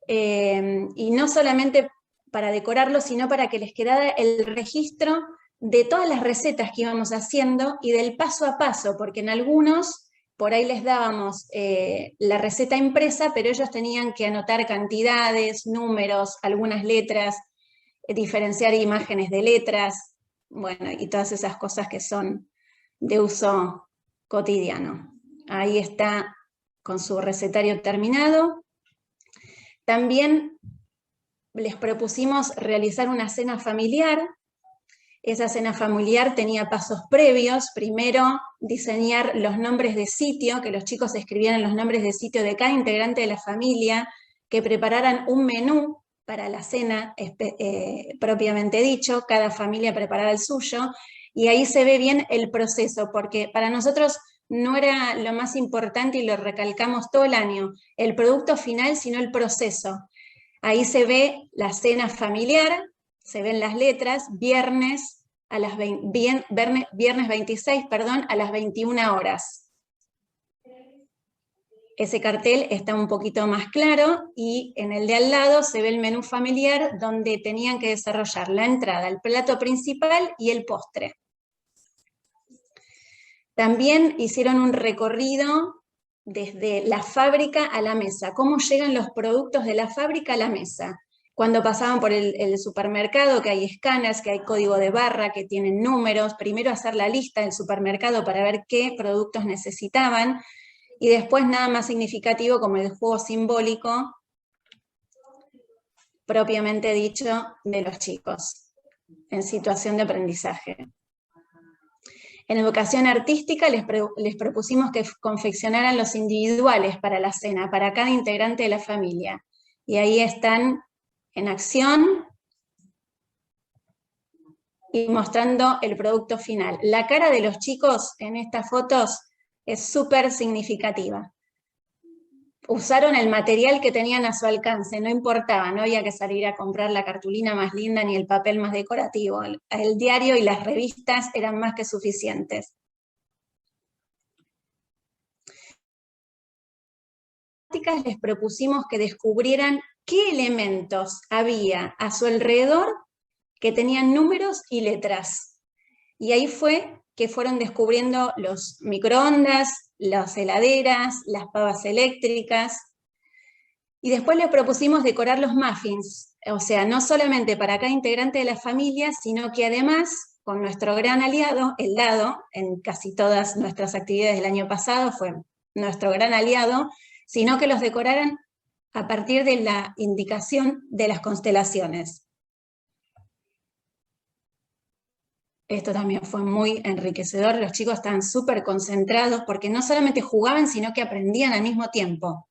y no solamente para decorarlo, sino para que les quedara el registro de todas las recetas que íbamos haciendo y del paso a paso, porque en algunos por ahí les dábamos la receta impresa, pero ellos tenían que anotar cantidades, números, algunas letras, diferenciar imágenes de letras, bueno, y todas esas cosas que son de uso cotidiano. Ahí está con su recetario terminado. También les propusimos realizar una cena familiar. Esa cena familiar tenía pasos previos. Primero, diseñar los nombres de sitio, que los chicos escribieran los nombres de sitio de cada integrante de la familia, que prepararan un menú para la cena propiamente dicho, cada familia preparara el suyo, y ahí se ve bien el proceso, porque para nosotros no era lo más importante, y lo recalcamos todo el año, el producto final, sino el proceso. Ahí se ve la cena familiar, se ven las letras, viernes 26, a las 21 horas. Ese cartel está un poquito más claro, y en el de al lado se ve el menú familiar, donde tenían que desarrollar la entrada, el plato principal y el postre. También hicieron un recorrido desde la fábrica a la mesa, cómo llegan los productos de la fábrica a la mesa. Cuando pasaban por el supermercado, que hay escáneres, que hay código de barra, que tienen números, primero hacer la lista del supermercado para ver qué productos necesitaban, y después nada más significativo como el juego simbólico, propiamente dicho, de los chicos, en situación de aprendizaje. En educación artística les propusimos que confeccionaran los individuales para la cena, para cada integrante de la familia. Y ahí están en acción y mostrando el producto final. La cara de los chicos en estas fotos es súper significativa. Usaron el material que tenían a su alcance, no importaba, no había que salir a comprar la cartulina más linda ni el papel más decorativo. El diario y las revistas eran más que suficientes. Les propusimos que descubrieran qué elementos había a su alrededor que tenían números y letras. Y ahí fue que fueron descubriendo los microondas, las heladeras, las pavas eléctricas. Y después les propusimos decorar los muffins, o sea, no solamente para cada integrante de la familia, sino que además, con nuestro gran aliado, el dado, en casi todas nuestras actividades del año pasado fue nuestro gran aliado, sino que los decoraran a partir de la indicación de las constelaciones. Esto también fue muy enriquecedor, los chicos estaban súper concentrados porque no solamente jugaban, sino que aprendían al mismo tiempo.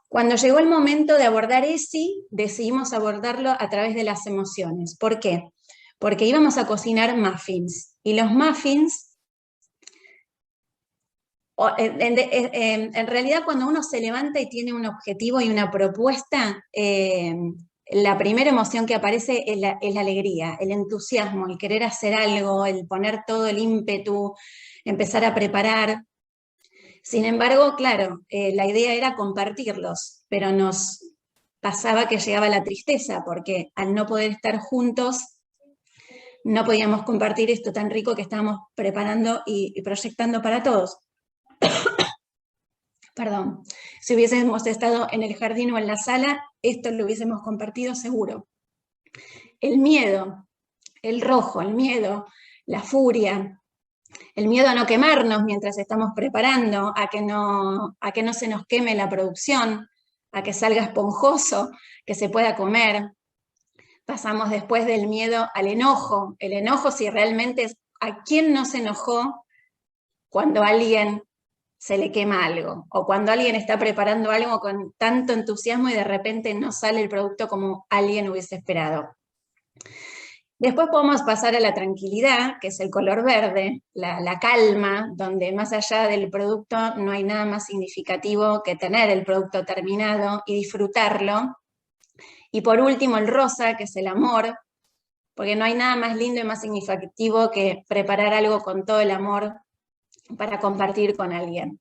Cuando llegó el momento de abordar ESI, decidimos abordarlo a través de las emociones. ¿Por qué? Porque íbamos a cocinar muffins, y los muffins, en realidad cuando uno se levanta y tiene un objetivo y una propuesta, la primera emoción que aparece es la alegría, el entusiasmo, el querer hacer algo, el poner todo el ímpetu, empezar a preparar. Sin embargo, claro, la idea era compartirlos, pero nos pasaba que llegaba la tristeza, porque al no poder estar juntos, no podíamos compartir esto tan rico que estábamos preparando y proyectando para todos. Perdón, si hubiésemos estado en el jardín o en la sala, esto lo hubiésemos compartido seguro. El miedo, el rojo, el miedo, la furia, el miedo a no quemarnos mientras estamos preparando, a que no se nos queme la producción, a que salga esponjoso, que se pueda comer. Pasamos después del miedo al enojo. El enojo, si realmente es a quién no se enojó cuando a alguien se le quema algo, o cuando alguien está preparando algo con tanto entusiasmo y de repente no sale el producto como alguien hubiese esperado. Después podemos pasar a la tranquilidad, que es el color verde, la calma, donde más allá del producto no hay nada más significativo que tener el producto terminado y disfrutarlo. Y por último el rosa, que es el amor, porque no hay nada más lindo y más significativo que preparar algo con todo el amor para compartir con alguien.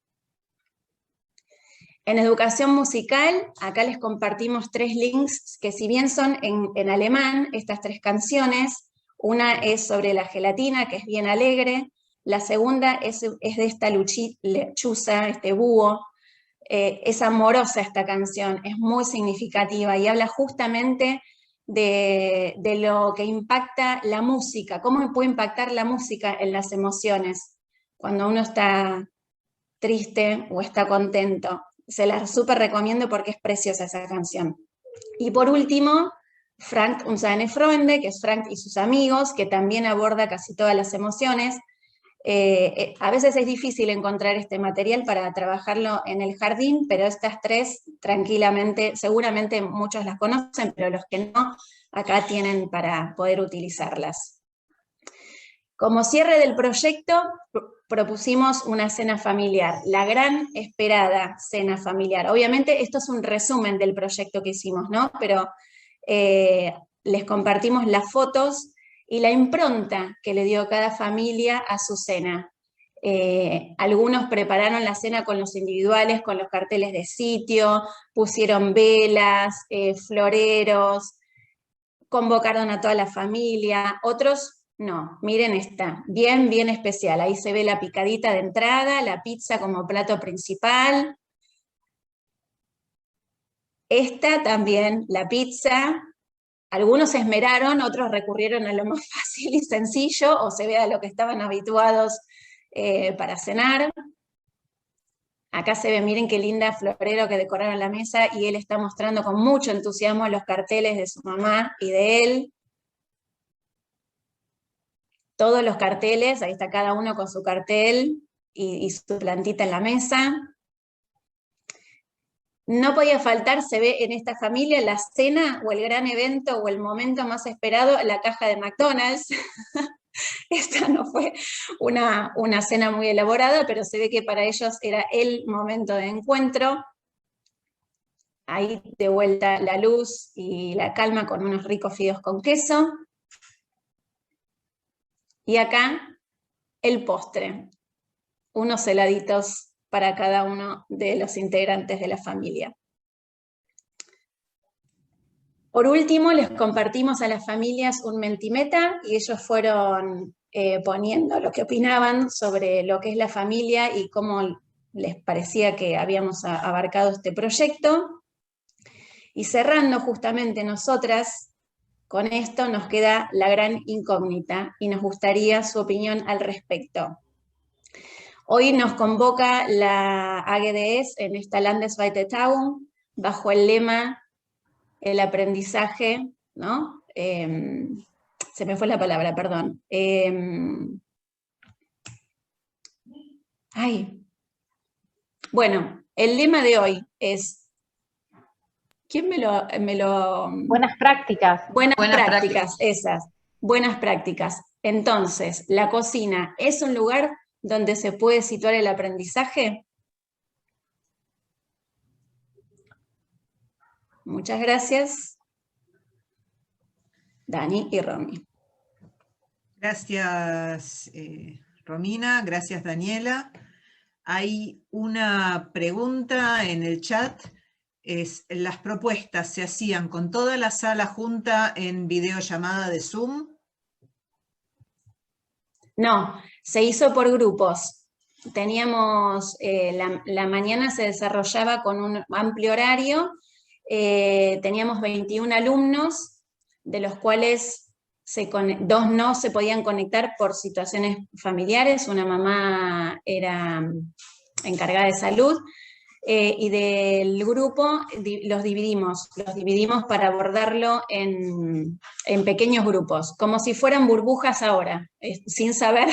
En educación musical, acá les compartimos 3 links que si bien son en alemán, estas 3 canciones, una es sobre la gelatina, que es bien alegre, la segunda es de esta lechuza, este búho, es amorosa esta canción, es muy significativa y habla justamente de lo que impacta la música, cómo puede impactar la música en las emociones, cuando uno está triste o está contento. Se la súper recomiendo porque es preciosa esa canción. Y por último, Frank und seine Freunde, que es Frank y sus amigos, que también aborda casi todas las emociones. A veces es difícil encontrar este material para trabajarlo en el jardín, pero estas 3 tranquilamente, seguramente muchos las conocen, pero los que no, acá tienen para poder utilizarlas. Como cierre del proyecto, propusimos una cena familiar, la gran esperada cena familiar. Obviamente esto es un resumen del proyecto que hicimos, ¿no? Pero les compartimos las fotos y la impronta que le dio cada familia a su cena. Algunos prepararon la cena con los individuales, con los carteles de sitio, pusieron velas, floreros, convocaron a toda la familia, otros no, miren esta, bien, bien especial. Ahí se ve la picadita de entrada, la pizza como plato principal. Esta también, la pizza. Algunos se esmeraron, otros recurrieron a lo más fácil y sencillo, o se ve a lo que estaban habituados para cenar. Acá se ve, miren qué linda florero que decoraron la mesa, y él está mostrando con mucho entusiasmo los carteles de su mamá y de él. Todos los carteles, ahí está cada uno con su cartel y su plantita en la mesa. No podía faltar, se ve en esta familia, la cena o el gran evento o el momento más esperado, la caja de McDonald's. Esta no fue una cena muy elaborada, pero se ve que para ellos era el momento de encuentro. Ahí de vuelta la luz y la calma con unos ricos fideos con queso. Y acá el postre, unos heladitos para cada uno de los integrantes de la familia. Por último, les compartimos a las familias un Mentimeter y ellos fueron poniendo lo que opinaban sobre lo que es la familia y cómo les parecía que habíamos abarcado este proyecto. Y cerrando justamente nosotras, con esto nos queda la gran incógnita y nos gustaría su opinión al respecto. Hoy nos convoca la AGDS en esta Landesweite Tagung bajo el lema el aprendizaje, ¿no? Se me fue la palabra, perdón. Bueno, el lema de hoy es, ¿quién me lo... Buenas prácticas. Buenas prácticas, esas, buenas prácticas. Entonces, ¿la cocina es un lugar donde se puede situar el aprendizaje? Muchas gracias, Dani y Romy. Gracias, Romina, gracias, Daniela. Hay una pregunta en el chat, ¿las propuestas se hacían con toda la sala junta en videollamada de Zoom? No, se hizo por grupos. Teníamos, la mañana se desarrollaba con un amplio horario, teníamos 21 alumnos, de los cuales 2 no se podían conectar por situaciones familiares, una mamá era encargada de salud, y del grupo los dividimos para abordarlo en pequeños grupos, como si fueran burbujas ahora, sin saber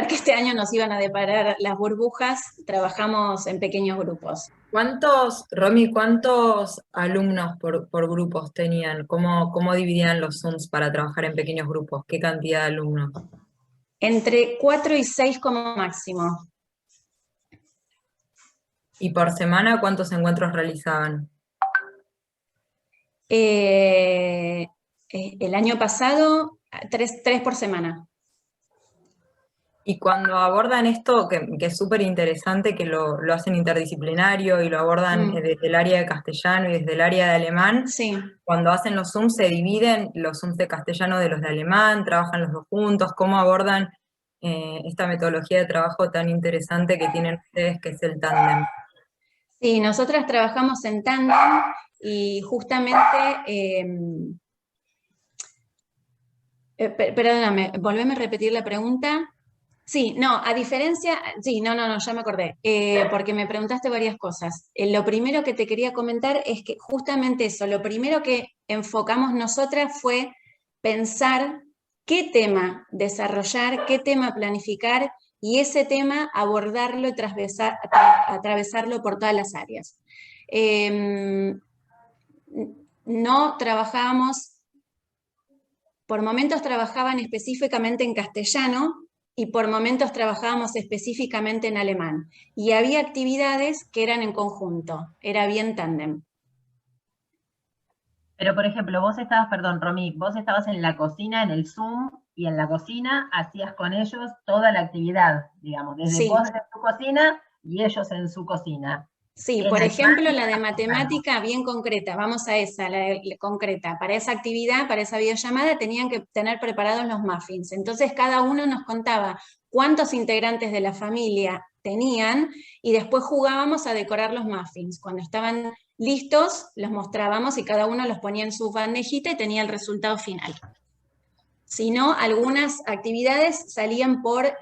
que este año nos iban a deparar las burbujas, trabajamos en pequeños grupos. Romy, ¿cuántos alumnos por grupos tenían? ¿Cómo dividían los Zooms para trabajar en pequeños grupos? ¿Qué cantidad de alumnos? Entre 4 y 6 como máximo. ¿Y por semana cuántos encuentros realizaban? El año pasado, 3 por semana. Y cuando abordan esto, que es súper interesante, que lo hacen interdisciplinario y lo abordan desde el área de castellano y desde el área de alemán, sí. Cuando hacen los Zooms se dividen los Zooms de castellano de los de alemán, trabajan los dos juntos, ¿cómo abordan esta metodología de trabajo tan interesante que tienen ustedes, que es el tándem? Sí, nosotras trabajamos en tándem y justamente, perdóname, volveme a repetir la pregunta. Sí, no, a diferencia, sí, no, ya me acordé, porque me preguntaste varias cosas. Lo primero que te quería comentar es que justamente eso, lo primero que enfocamos nosotras fue pensar qué tema desarrollar, qué tema planificar, y ese tema abordarlo y atravesarlo por todas las áreas. No trabajábamos, por momentos trabajaban específicamente en castellano, y por momentos trabajábamos específicamente en alemán. Y había actividades que eran en conjunto, era bien tándem. Pero, por ejemplo, Romy, vos estabas en la cocina, en el Zoom, y en la cocina hacías con ellos toda la actividad, digamos, desde vos en tu cocina y ellos en su cocina. Sí, por ejemplo, la de matemática bien concreta, vamos a esa, la concreta. Para esa actividad, para esa videollamada, tenían que tener preparados los muffins. Entonces, cada uno nos contaba cuántos integrantes de la familia tenían, y después jugábamos a decorar los muffins. Cuando estaban listos, los mostrábamos y cada uno los ponía en su bandejita y tenía el resultado final. Si no, algunas actividades salían por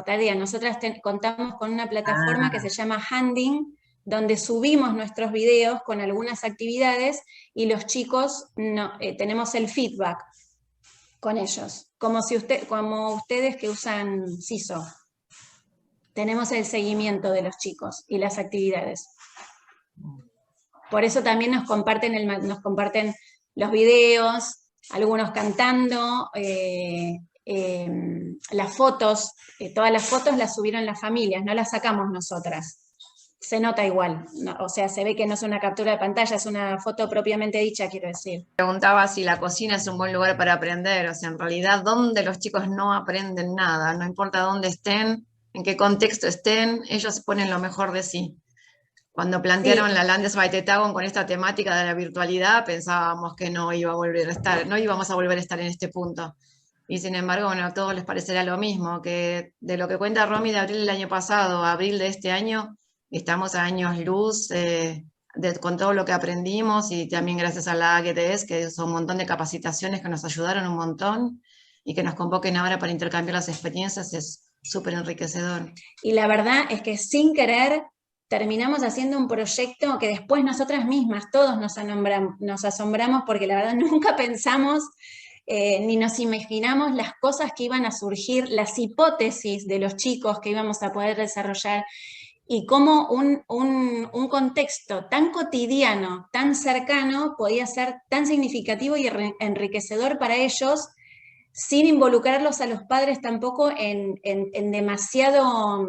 tarea. Nosotras contamos con una plataforma que se llama Handing, donde subimos nuestros videos con algunas actividades y los chicos tenemos el feedback con ellos, como ustedes que usan CISO. Tenemos el seguimiento de los chicos y las actividades. Por eso también nos comparten los videos, algunos cantando, las fotos, todas las fotos las subieron las familias, no las sacamos nosotras. Se nota igual, ¿no? O sea, se ve que no es una captura de pantalla, es una foto propiamente dicha, quiero decir. Preguntaba si la cocina es un buen lugar para aprender, o sea, en realidad, ¿dónde los chicos no aprenden nada? No importa dónde estén, en qué contexto estén, ellos ponen lo mejor de sí. Cuando plantearon la Landesweite Tagung con esta temática de la virtualidad, pensábamos que no íbamos a volver a estar en este punto. Y sin embargo, bueno, a todos les parecerá lo mismo, que de lo que cuenta Romy de abril del año pasado a abril de este año, estamos a años luz con todo lo que aprendimos, y también gracias a la AGTS, que son un montón de capacitaciones que nos ayudaron un montón, y que nos convoquen ahora para intercambiar las experiencias es súper enriquecedor. Y la verdad es que sin querer terminamos haciendo un proyecto que después nosotras mismas, todos nos asombramos porque la verdad nunca pensamos ni nos imaginamos las cosas que iban a surgir, las hipótesis de los chicos que íbamos a poder desarrollar, y cómo un contexto tan cotidiano, tan cercano, podía ser tan significativo y enriquecedor para ellos, sin involucrarlos a los padres tampoco en demasiado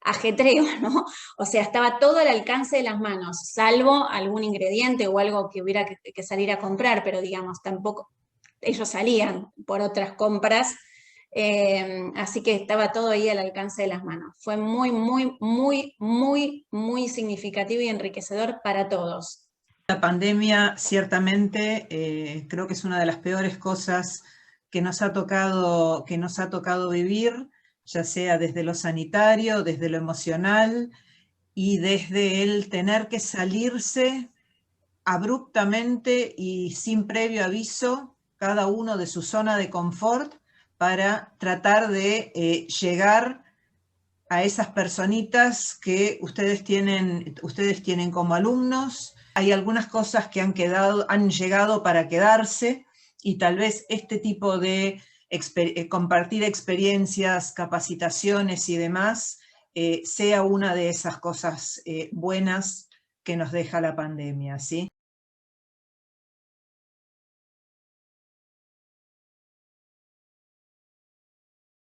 ajetreo, ¿no? O sea, estaba todo al alcance de las manos, salvo algún ingrediente o algo que hubiera que salir a comprar, pero digamos, tampoco, ellos salían por otras compras, así que estaba todo ahí al alcance de las manos. Fue muy, muy, muy, muy, muy significativo y enriquecedor para todos. La pandemia ciertamente creo que es una de las peores cosas que nos ha tocado vivir, ya sea desde lo sanitario, desde lo emocional y desde el tener que salirse abruptamente y sin previo aviso, cada uno de su zona de confort, para tratar de llegar a esas personitas que ustedes tienen como alumnos. Hay algunas cosas que han llegado para quedarse, y tal vez este tipo de compartir experiencias, capacitaciones y demás, sea una de esas cosas buenas que nos deja la pandemia, ¿sí?